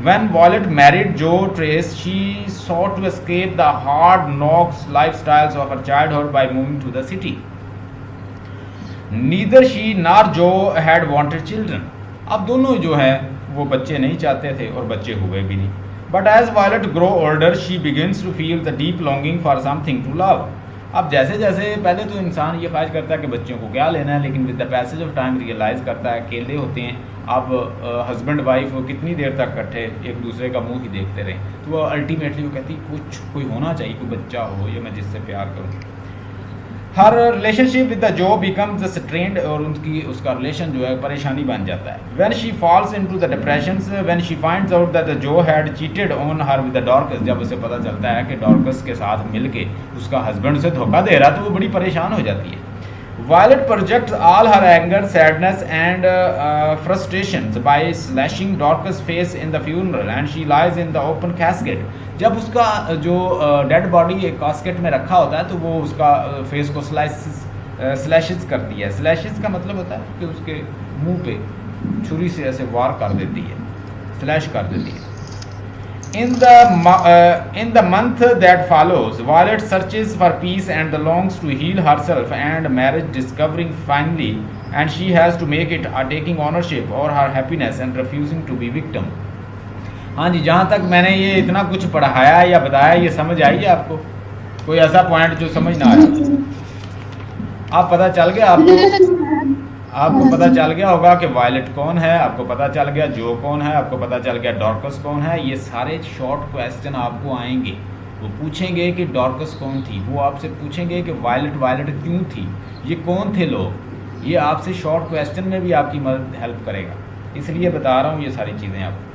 When Violet married Joe Trace, she sought to escape the hard knocks lifestyles of her childhood by moving to the city. Neither she nor Joe had wanted children. अब दोनों जो है वो बच्चे नहीं चाहते थे और बच्चे हुए भी नहीं। But as Violet grow older, she begins to feel the deep longing for something to love. अब जैसे जैसे पहले तो इंसान ये ख्वाहिश करता है कि बच्चों को क्या लेना है, लेकिन with the passage of time realise करता है अकेले होते हैं। अब हस्बैंड वाइफ वो कितनी देर तक इकट्ठे एक दूसरे का मुंह ही देखते रहे, तो वो अल्टीमेटली वो कहती कोई होना चाहिए, कोई बच्चा हो या मैं जिससे प्यार करूँ। Her relationship with the Joe becomes strained, और उसका रिलेशन जो है परेशानी बन जाता है। When she falls into the depressions, when she finds out that Joe had cheated on her with the Dorcas, जब उसे पता चलता है कि डॉर्कस के साथ मिलके उसका हस्बैंड उसे धोखा दे रहा, तो वो बड़ी परेशान हो जाती है। Violet projects all her anger, sadness and frustrations by slashing Dorcas' face in the funeral, and she lies in the open casket. जब उसका जो डेड बॉडी एक कास्केट में रखा होता है, तो वो उसका फेस को स्लैशेस करती है। स्लैशेस का मतलब होता है कि उसके मुंह पे छुरी से ऐसे वार कर देती है, स्लैश कर देती है। In the month that follows, Violet searches for peace and longs to heal herself and marriage, discovering finally, and she has to make it taking ownership over her happiness and refusing to be victim. हाँ जी, जहाँ तक मैंने ये इतना कुछ पढ़ाया या बताया, ये समझ आई है आपको? कोई ऐसा पॉइंट जो समझ ना आया? आप पता चल गया आपको पता चल गया होगा कि वायलेट कौन है, आपको पता चल गया जो कौन है, आपको पता चल गया डॉर्कस कौन है। ये सारे शॉर्ट क्वेश्चन आपको आएंगे। वो पूछेंगे कि डॉर्कस कौन थी, वो आपसे पूछेंगे कि वायलेट क्यों थी, ये कौन थे लोग। ये आपसे शॉर्ट क्वेश्चन में भी आपकी मदद हेल्प करेगा, इसलिए बता रहा हूँ ये सारी चीज़ें आपको।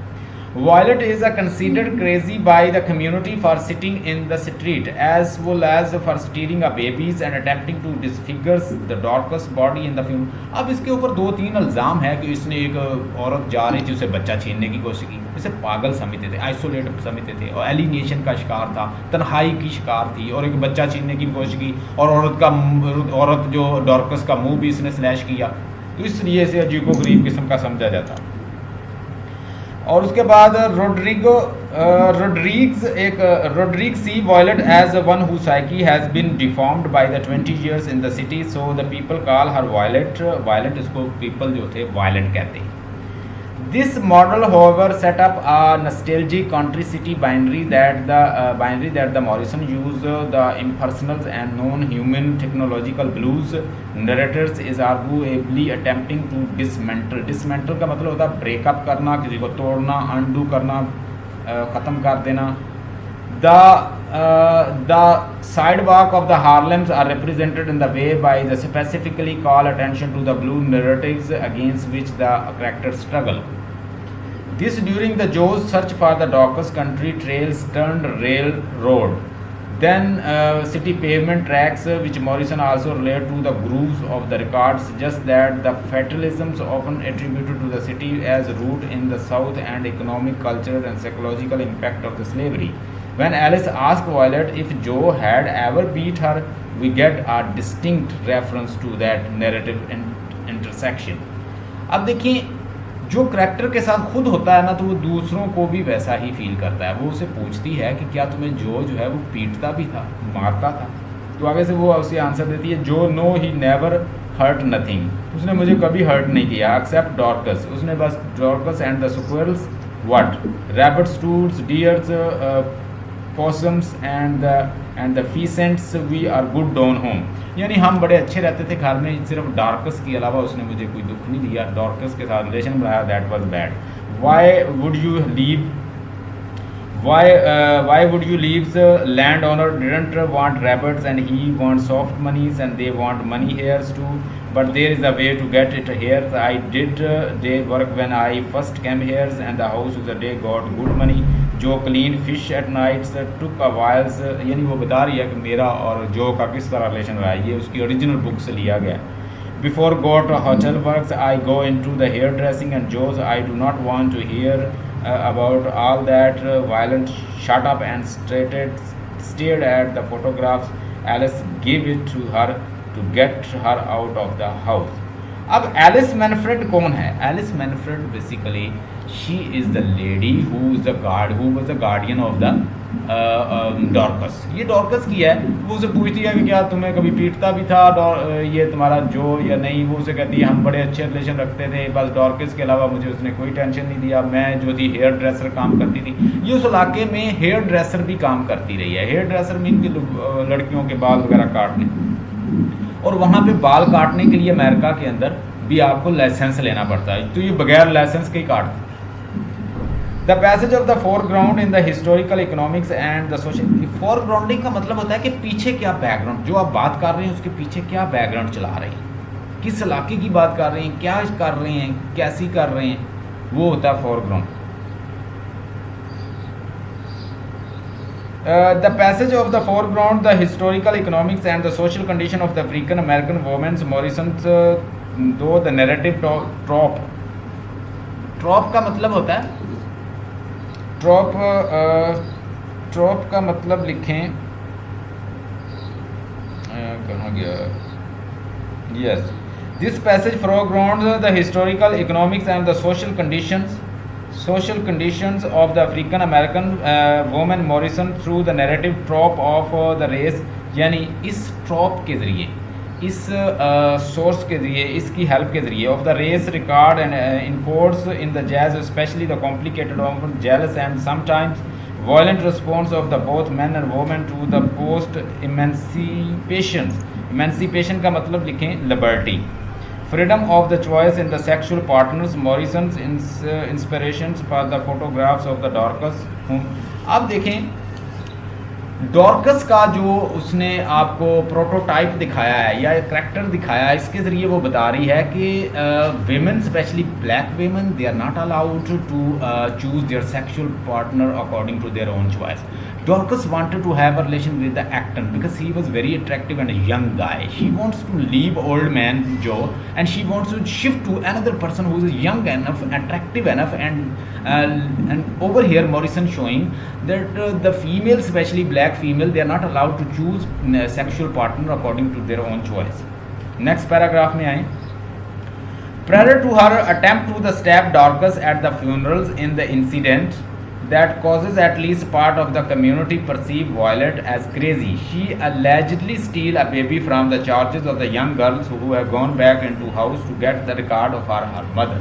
Violet is considered crazy by the community for sitting in the street, as well as for stealing a babies and attempting to disfigure the Dorcas body in the funeral. अब इसके ऊपर 2-3 इल्ज़ाम है कि इसने एक औरत जा रही थी, उसे बच्चा छीनने की कोशिश की, इसे पागल समझते थे, आइसोलेट समझते थे, और एलिनेशन का शिकार था, तन्हाई की शिकार थी, और एक बच्चा छीनने की कोशिश की, और औरत जो डॉर्कस का मुंह भी इसने स्लैश किया, तो इसलिए इसे अजीबो गरीब किस्म का समझा जाता। और उसके बाद Rodrigo Rodriguez see Violet as one whose psyche has been deformed by the 20 years in the city, so the people call her Violet. Violet इसको people जो थे Violet कहते हैं. This model, however, set up a nostalgic country city binary that the Morrison use the impersonal and non-human technological blues narrators is arguably attempting to dismantle. Dismantle का मतलब होता है break up करना, किसी को तोड़ना, undo करना, ख़त्म कर देना. The sidewalk of the Harlems are represented in the way by the specifically call attention to the blue narratives against which the characters struggle. This during the Joe's search for the Dorcas country trails turned railroad. Then city pavement tracks, which Morrison also related to the grooves of the record, suggest that the fatalisms often attributed to the city as root in the South and economic, cultural and psychological impact of the slavery. When Alice asks Violet if Joe had ever beat her, we get a distinct reference to that narrative intersection. अब देखिए, जो character के साथ खुद होता है ना, तो वो दूसरों को भी वैसा ही फील करता है. वो उसे पूछती है कि क्या तुम्हें जो है वो पीटता भी था, मारता था? तो आगे से वो उसे आंसर देती है, जो no he never hurt nothing. उसने मुझे कभी हर्ट नहीं किया एक्सेप्ट डॉर्कस. उसने बस Dorcas and the squirrels what rabbits, toots, deers, possums and the pheasants, we are good down home. यानी हम बड़े अच्छे रहते थे घर में, सिर्फ डॉर्कस के अलावा उसने मुझे कोई दुख नहीं दिया. डॉर्कस के साथ रिलेशन बनाया, that was bad. Why would you leave why would you leave the landowner didn't want rabbits and he wants soft monies and they want money hairs too, but there is a way to get it here. I did day work when I first came here and the house is a day got good money. जो clean fish at nights took a while. यानी वो बता रही है कि मेरा और जो का किस तरह रिलेशन रहा है. ये उसकी ओरिजिनल बुक से लिया गया. Before go to hotel works, I go into the hairdressing and Joe's. I do not want to hear about all that. Violent shut up and stared at the photographs. Alice gave it to her to get her out of the house. अब Alice Manfred कौन है? Alice Manfred basically she is the lady who is the guardian of the Dorcas. ये Dorcas की है. वो उसे पूछती है कि क्या तुम्हें कभी पीटता भी था ये तुम्हारा जो या नहीं. वो उसे कहती है हम बड़े अच्छे रिलेशन रखते थे, बस डॉर्कस के अलावा मुझे उसने कोई टेंशन नहीं दिया. मैं जो थी हेयर ड्रेसर काम करती थी. ये उस इलाके में हेयर ड्रेसर भी काम करती रही है. हेयर ड्रेसर मीन की लड़कियों के बाल वगैरह काटने, और वहाँ पे बाल काटने के लिए अमेरिका के अंदर भी आपको लाइसेंस लेना पड़ता है. तो ये बगैर लाइसेंस के ही काटते. The passage of the foreground in the historical economics and the social. Foregrounding का मतलब होता है कि पीछे क्या बैकग्राउंड, जो आप बात कर रहे हैं उसके पीछे क्या बैकग्राउंड चला रहे हैं, किस इलाके की बात कर रहे हैं, क्या कर रहे हैं, कैसी कर रहे हैं, वो होता है foreground. The passage of the foreground, the historical, economics and the social condition of the African American women's Morrison's, though the narrative trope का मतलब होता है trope का मतलब लिखें कहाँ गया. Yes, this passage foregrounds the historical, economics and the social conditions of the African American woman Morrison through the narrative trope of the race. यानी इस trope के ज़रिए, इस source के ज़रिए, इसकी help के ज़रिए of the race record and encodes in the jazz, especially the complicated, often jealous and sometimes violent response of the both men and women to the post emancipation का मतलब लिखें liberty, freedom of the choice in the sexual partners. Morrison's inspirations for the photographs of the Dorcas whom. अब देखें Dorcas का जो उसने आपको prototype दिखाया है या करैक्टर दिखाया है, इसके ज़रिए वो बता रही है कि women, specially black women, they are not allowed to choose their sexual partner according to their own choice. Dorcas wanted to have a relation with the actor because he was very attractive and a young guy. She wants to leave old man Joe and she wants to shift to another person who is young enough, attractive enough, and over here Morrison showing that the female, especially black female, they are not allowed to choose sexual partner according to their own choice. Next paragraph में आए. Prior to her attempt to the stab Dorcas at the funerals in the incident, that causes at least part of the community perceive Violet as crazy. She allegedly steal a baby from the charges of the young girls who have gone back into house to get the record of her mother.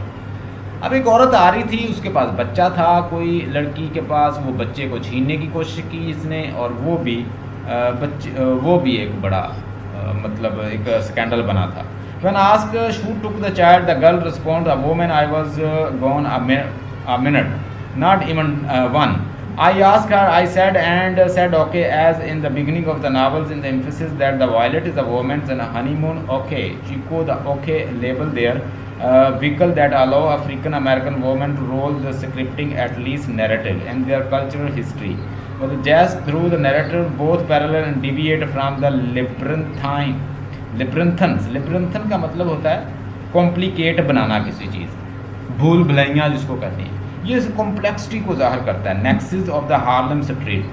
अब एक औरत आ रही थी, उसके पास बच्चा था कोई लड़की के पास, वो बच्चे को छीनने की कोशिश की इसने, और वो भी एक बड़ा मतलब एक स्कैंडल बना था. When asked who took the child, the girl responded, "A woman. I was gone a minute, not even one. I asked her. I said and said okay, as in the beginning of the novels, in the emphasis that the Violet is a woman's and a honeymoon. Okay, Chico, the okay label there. Vehicle that allow African American women to roll the scripting at least narrative and their cultural history. But the jazz through the narrative both parallel and deviate from the लिब्रंथन का मतलब होता है complicate बनाना किसी चीज़, भूल भुलैया जिसको कहते हैं. ये इस कॉम्प्लेक्सिटी को ज़ाहिर करता है. नेक्सिस ऑफ द हार्लम स्ट्रीट,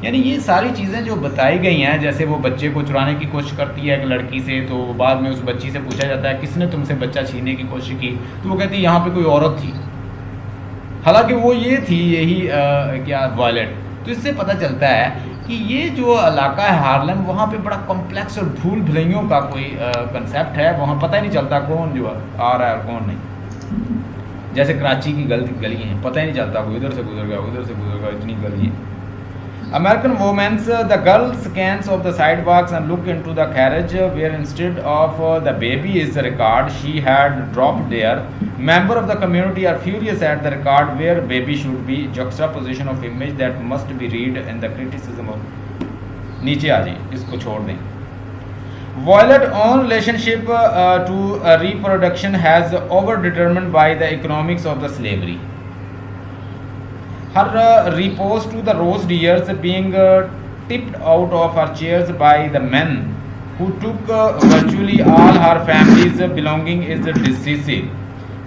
यानी ये सारी चीज़ें जो बताई गई हैं, जैसे वो बच्चे को चुराने की कोशिश करती है एक लड़की से, तो बाद में उस बच्ची से पूछा जाता है किसने तुमसे बच्चा छीनने की कोशिश की, तो वो कहती है यहाँ पे कोई औरत थी, हालांकि वो ये थी यही क्या वायलेट. तो इससे पता चलता है कि ये जो इलाका है हार्लम, वहाँ पे बड़ा कॉम्प्लेक्स और भूल भुलैयों का कोई कंसेप्ट है. वहाँ पता ही नहीं चलता कौन जो आ रहा है और कौन नहीं. जैसे कराची की गली हैं, पता ही नहीं चलता कोई इधर से गुजर गया, इतनी गली है. American women, the girl scans of the sidewalks and look into the carriage where instead of the baby is the record she had dropped there. Member of the community are furious at the record where baby should be. Juxtaposition of image that must be read in the criticism of. नीचे आ जाइए, इसको छोड़ दें. Violet's own relationship to reproduction has overdetermined by the economics of the slavery. Her repose to the rose deers being tipped out of her chairs by the men who took virtually all her family's belonging is decisive.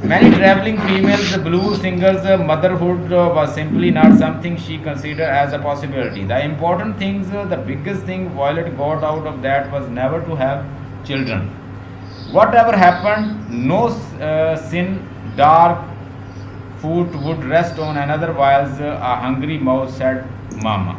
Many traveling females, blues singers, motherhood was simply not something she considered as a possibility. The important things, the biggest thing Violet got out of that was never to have children. Whatever happened, no sin, dark food would rest on another whilst a hungry mouth said mama.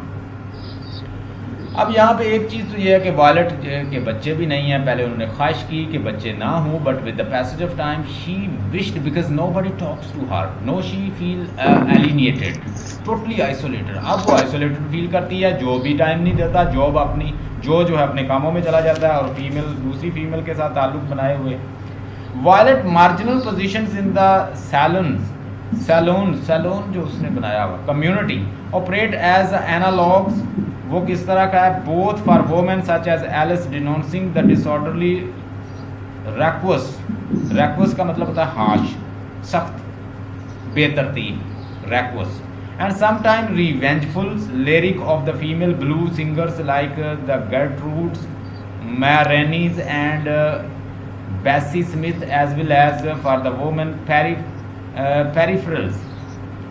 अब यहाँ पे एक चीज़ तो ये है कि violet के बच्चे भी नहीं हैं. पहले उन्होंने ख्वाहिश की कि बच्चे ना हों, but with the passage of time she wished because nobody talks to her, no she feel alienated, totally isolated. अब वो आइसोलेटेड फील करती है, जो भी टाइम नहीं देता, जॉब अपनी जो है अपने कामों में चला जाता है, और फीमेल दूसरी फीमेल के साथ ताल्लुक बनाए हुए. Violet marginal positions in the salon जो उसने बनाया हुआ कम्युनिटी ऑपरेट एज एनालॉग्स. वो किस तरह का है? Both for women such as Alice denouncing the disorderly raucous का मतलब होता है हाश, सख्त, बेतरतीब, raucous. And sometime revengeful lyric of the female blue singers like the Gertrude's, Ma Rainey's and Bessie Smith, as well as for the women peripherals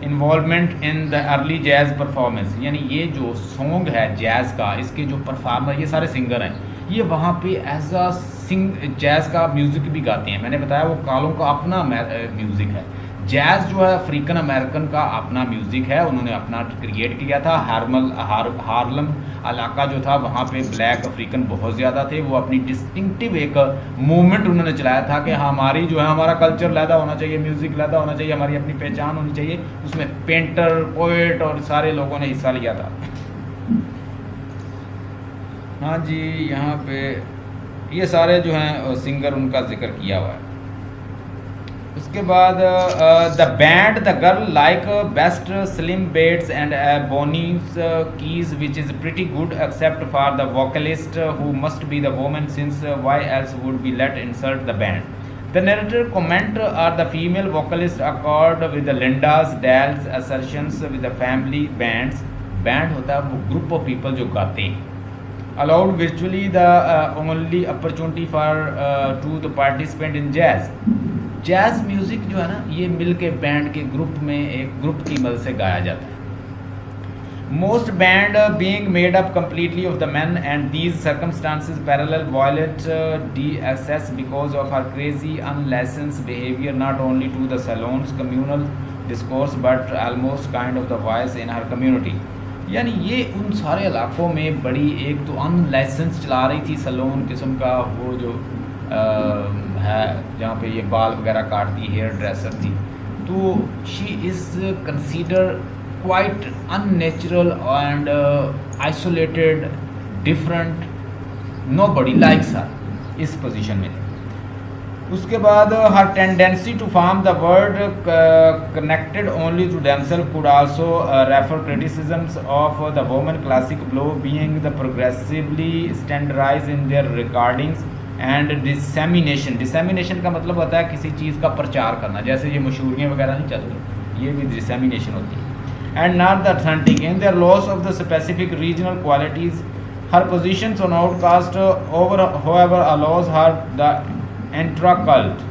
involvement in the early jazz performance. यानी ये जो song है jazz का, इसके जो performer ये सारे singer हैं, ये वहाँ पे एज अ जैज़ का म्यूज़िक भी गाते हैं. मैंने बताया वो कालों का अपना म्यूज़िक है. जैज़ जो है अफ्रीकन अमेरिकन का अपना म्यूज़िक है, उन्होंने अपना क्रिएट किया था. हार्लम इलाका जो था वहाँ पे ब्लैक अफ्रीकन बहुत ज़्यादा थे. वो अपनी डिस्टिंक्टिव एक मूवमेंट उन्होंने चलाया था कि हमारी जो है हमारा कल्चर लैदा होना चाहिए, म्यूज़िक लैदा होना चाहिए, हमारी अपनी पहचान होनी चाहिए. उसमें पेंटर, पोएट और सारे लोगों ने हिस्सा लिया था. हाँ जी, यहाँ पे ये सारे जो हैं सिंगर उनका जिक्र किया हुआ है. उसके बाद the band the girl like best Slim Bates and Bonnie's keys which is pretty good except for the vocalist who must be the woman since why else would be let insert the band. The narrator comment are the female vocalist accord with the Linda's Dahl's assertions with the family bands. Band होता है वो group of people जो गाते हैं. Aloud virtually the only opportunity for to the participant in jazz. Jazz music जो है ना, ये मिल के बैंड के ग्रुप में एक ग्रुप की मदद से गाया जाता है. Most band being made up completely of the men and these circumstances parallel Violet de-access because of her crazy unlicensed behavior not only to the salons communal discourse but almost kind of the voice in her community. यानी ये उन सारे इलाकों में बड़ी एक तो unlicensed चला रही थी सैलून किस्म का, वो जो है जहाँ पे ये बाल वगैरह काटती, हेयर ड्रेसर थी. तो she is consider quite unnatural and isolated, different, nobody likes her इस पोजीशन में. उसके बाद her tendency to form the word connected only to themself could also refer criticisms of the women classic blues being the progressively standardize in their recordings and dissemination. Dissemination का मतलब होता है किसी चीज़ का प्रचार करना, जैसे ये मशहूरियाँ वगैरह नहीं चलती, ये भी डिसेमिनेशन होती है. And not the authentic in their loss of the specific regional qualities. Her positions on outcast over, however, allows her the intra-cult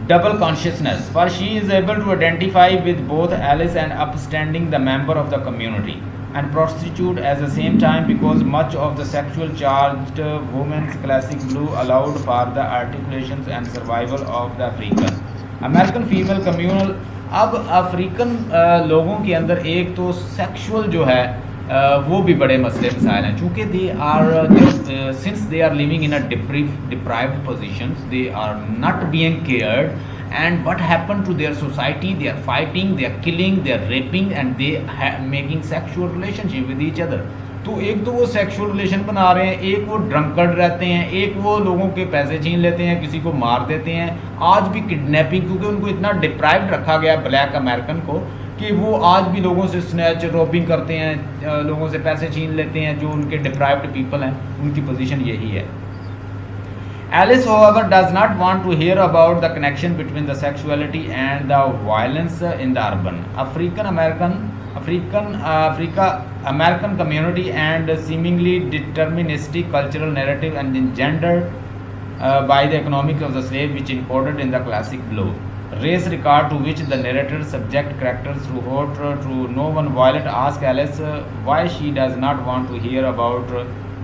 double consciousness, for she is able to identify with both Alice and upstanding the member of the community and prostitute at the same time, because much of the sexual charged women's classic blue allowed for the articulations and survival of the American female communal. अब African लोगों के अंदर एक तो sexual जो है वो भी बड़े मसले मसाइल हैं, चूँकि they are since they are living in a deprived positions, they are not being cared, and what happen to their society, they are fighting, they are killing, they are raping and they making sexual relationship with each other. तो एक तो वो sexual relation बना रहे हैं, एक वो drunkard रहते हैं, एक वो लोगों के पैसे छीन लेते हैं, किसी को मार देते हैं. आज भी किडनैपिंग, क्योंकि उनको इतना डिप्राइव्ड रखा गया ब्लैक अमेरिकन को कि वो आज भी लोगों से स्नैच रॉबिंग करते हैं, लोगों से पैसे छीन लेते हैं. जो उनके डिप्राइव्ड पीपल हैं उनकी पोजीशन यही है. Alice, however, does not want to hear about the connection between the sexuality and the violence in the urban Africa-American community and seemingly deterministic cultural narrative and engendered by the economics of the slave, which encoded in the classic blow. Race regard to which the narrator subject characters throughout to no one violent ask Alice why she does not want to hear about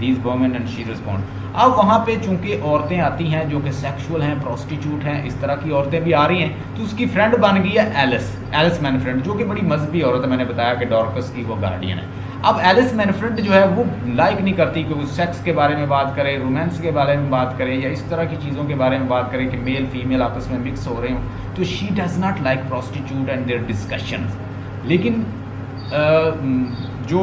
these women and she responds. अब वहाँ पे चूंकि औरतें आती हैं जो कि sexual हैं, प्रोस्टिट्यूट हैं, इस तरह की औरतें भी आ रही हैं, तो उसकी फ्रेंड बन गई है एलिस मैनफ्रेड, जो कि बड़ी मजहबी औरत है. मैंने बताया कि डॉर्कस की वो गार्डियन है. अब एलिस मैनफ्रेड जो है वो लाइक नहीं करती कि वो सेक्स के बारे में बात करे, रोमांस के बारे में बात करे, या इस तरह की चीज़ों के बारे में बात करे कि मेल फीमेल आपस में मिक्स हो रहे हों. तो she does not like prostitute and their discussions. लेकिन जो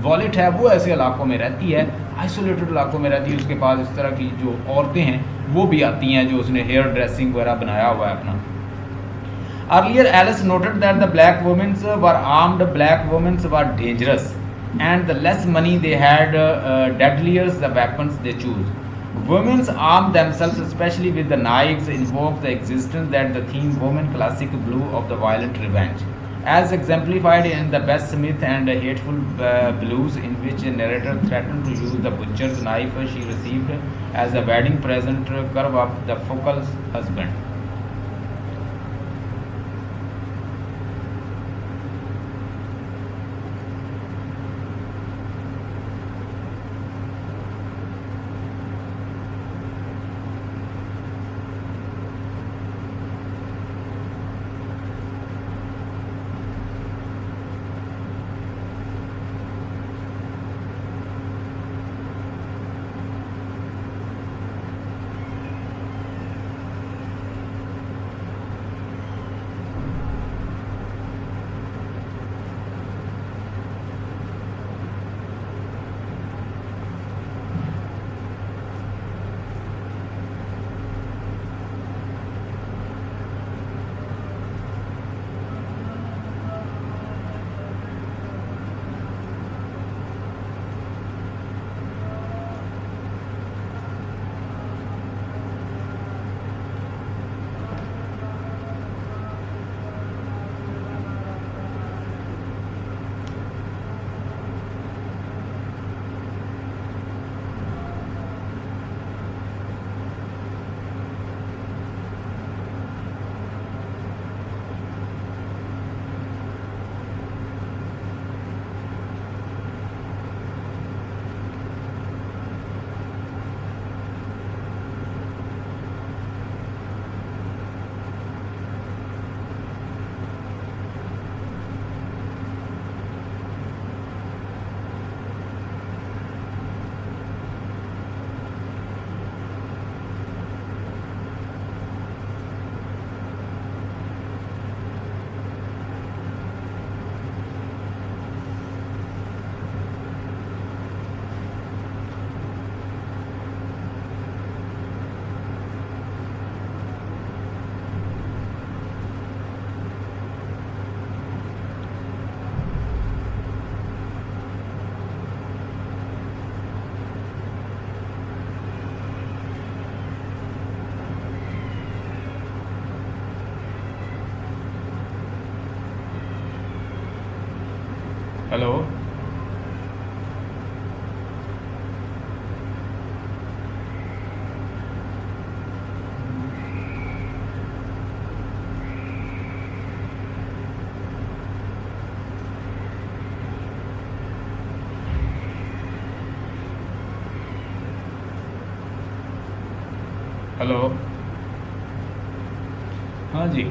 वॉलेट है वो ऐसे इलाकों में रहती है, आइसोलेटेड इलाकों में रहती है. उसके पास इस तरह की जो औरतें हैं वो भी आती हैं जो उसने हेयर ड्रेसिंग वगैरह बनाया हुआ है अपना. Earlier, Alice noted that the black women were armed, black women were dangerous, and the less money they had, deadlier the weapons they choose. Women armed themselves, especially with the knives, invoke the existence that the theme woman classic blue of the violent revenge, as exemplified in the Bess Smith and Hateful Blues, in which a narrator threatened to use the butcher's knife she received as a wedding present to carve up the Foucault's husband. Hello hello हाँ जी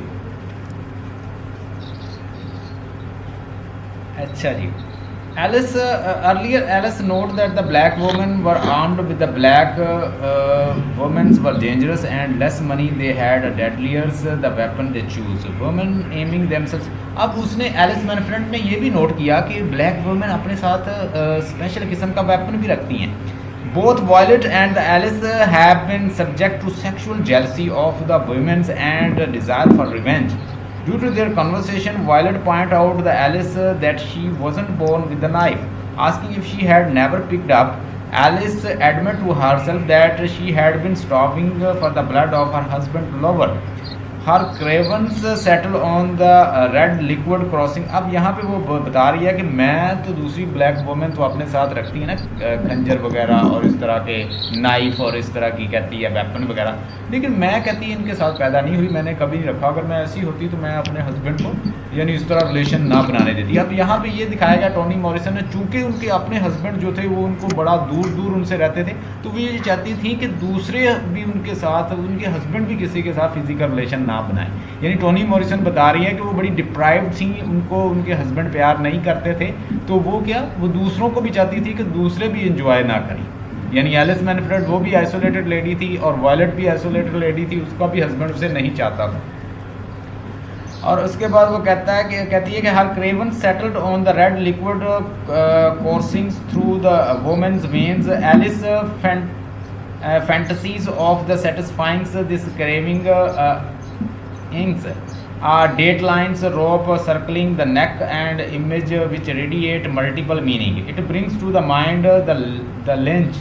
अच्छा जी Alice earlier Alice noted that the black women were armed with the black women were dangerous and less money they had deadlier the weapon they choose women aiming themselves अब उसने Alice मैनफ्रेंड ने ये भी note किया कि black women अपने साथ special किस्म का वेपन भी रखती हैं both Violet and Alice have been subject to sexual jealousy of the women's and desire for revenge. Due to their conversation, Violet pointed out to Alice that she wasn't born with a knife. Asking if she had never picked up, Alice admitted to herself that she had been starving for the blood of her husband's lover. Her cravings settle on the red liquid crossing अब यहाँ पे वो बता रही है कि मैं तो दूसरी ब्लैक वुमेन तो अपने साथ रखती है ना खंजर वगैरह और इस तरह के नाइफ और इस तरह की कहती है वेपन वगैरह लेकिन मैं कहती है इनके साथ पैदा नहीं हुई मैंने कभी नहीं रखा अगर मैं ऐसी होती तो मैं अपने हस्बैंड को यानी इस तरह रिलेशन ना बनाने देती अब यहाँ पे ये दिखाया गया टोनी मॉरिसन ने चूँकि उनके अपने हस्बैंड जो थे वो उनको बड़ा दूर दूर उनसे रहते थे तो वो ये चाहती थी कि दूसरे भी उनके साथ उनके हस्बैंड भी किसी के साथ फिजिकल रिलेशन ना बनाए यानी टोनी मॉरिसन बता रही है कि वो बड़ी डिप्राइव्ड थी उनको उनके हस्बैंड प्यार नहीं करते थे तो वो क्या वो दूसरों को भी चाहती थी कि दूसरे भी इंजॉय ना करें यानी एलिस मैनफ्रेड वो भी आइसोलेटेड लेडी थी और वायलेट भी आइसोलेटेड लेडी थी उसका भी हस्बैंड उसे नहीं चाहता था और उसके बाद वो कहती है कि her craving settled on the red liquid coursings through the women's veins Alice fantasies of the satisfying this craving inks date lines rope circling the neck and image which radiate multiple meaning it brings to the mind the lynch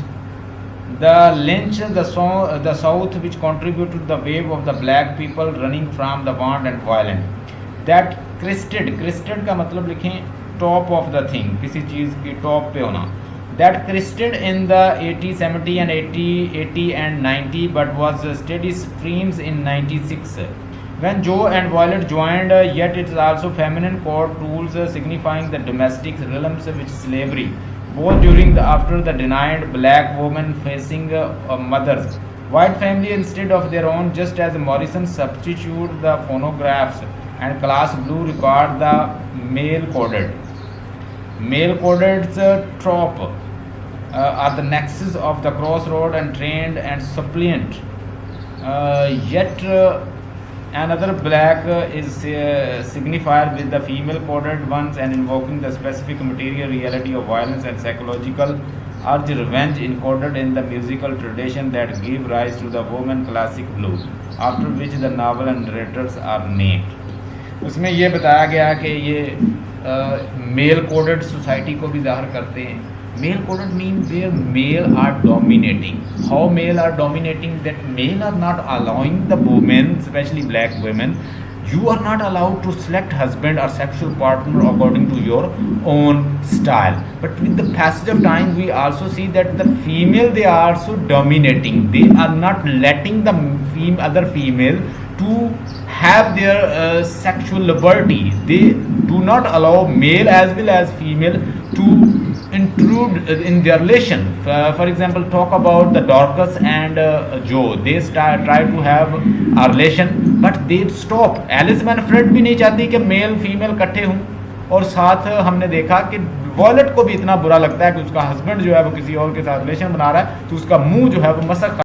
the south which contribute to the wave of the black people running from the want and violent that crested का मतलब लिखें top of the thing किसी चीज़ की top पे होना that crested in the 80 70 and 80 and 90 but was steady streams in 96 when Joe and Violet joined yet it is also feminine core tools signifying the domestic realms which slavery both during the after the denied black woman facing mothers white family instead of their own just as Morrison substitute the phonographs and class blue regard the male coded trope are the nexus of the crossroad and trained and suppliant yet another black is signified with the female coded ones and invoking the specific material reality of violence and psychological urge revenge encoded in the musical tradition that give rise to the woman classic blues after which the novel and narrators are named उसमें ये बताया गया कि ये mail coded society को भी ज़ाहिर करते हैं male coded mean where male are dominating how male are dominating that male are not allowing the women especially black women you are not allowed to select husband or sexual partner according to your own style but with the passage of time we also see that the female they are also dominating they are not letting the other female to have their sexual liberty they do not allow male as well as female to intrude in their relation for example talk about the Dorcas and Joe they try to have a relation but they stop Alice Manfred भी नहीं चाहती कि male female इकट्ठे हों और साथ हमने देखा कि वॉलेट को भी इतना बुरा लगता है कि उसका हस्बैंड जो है वो किसी और के साथ रिलेशन बना रहा है तो उसका मुंह जो है वो मसक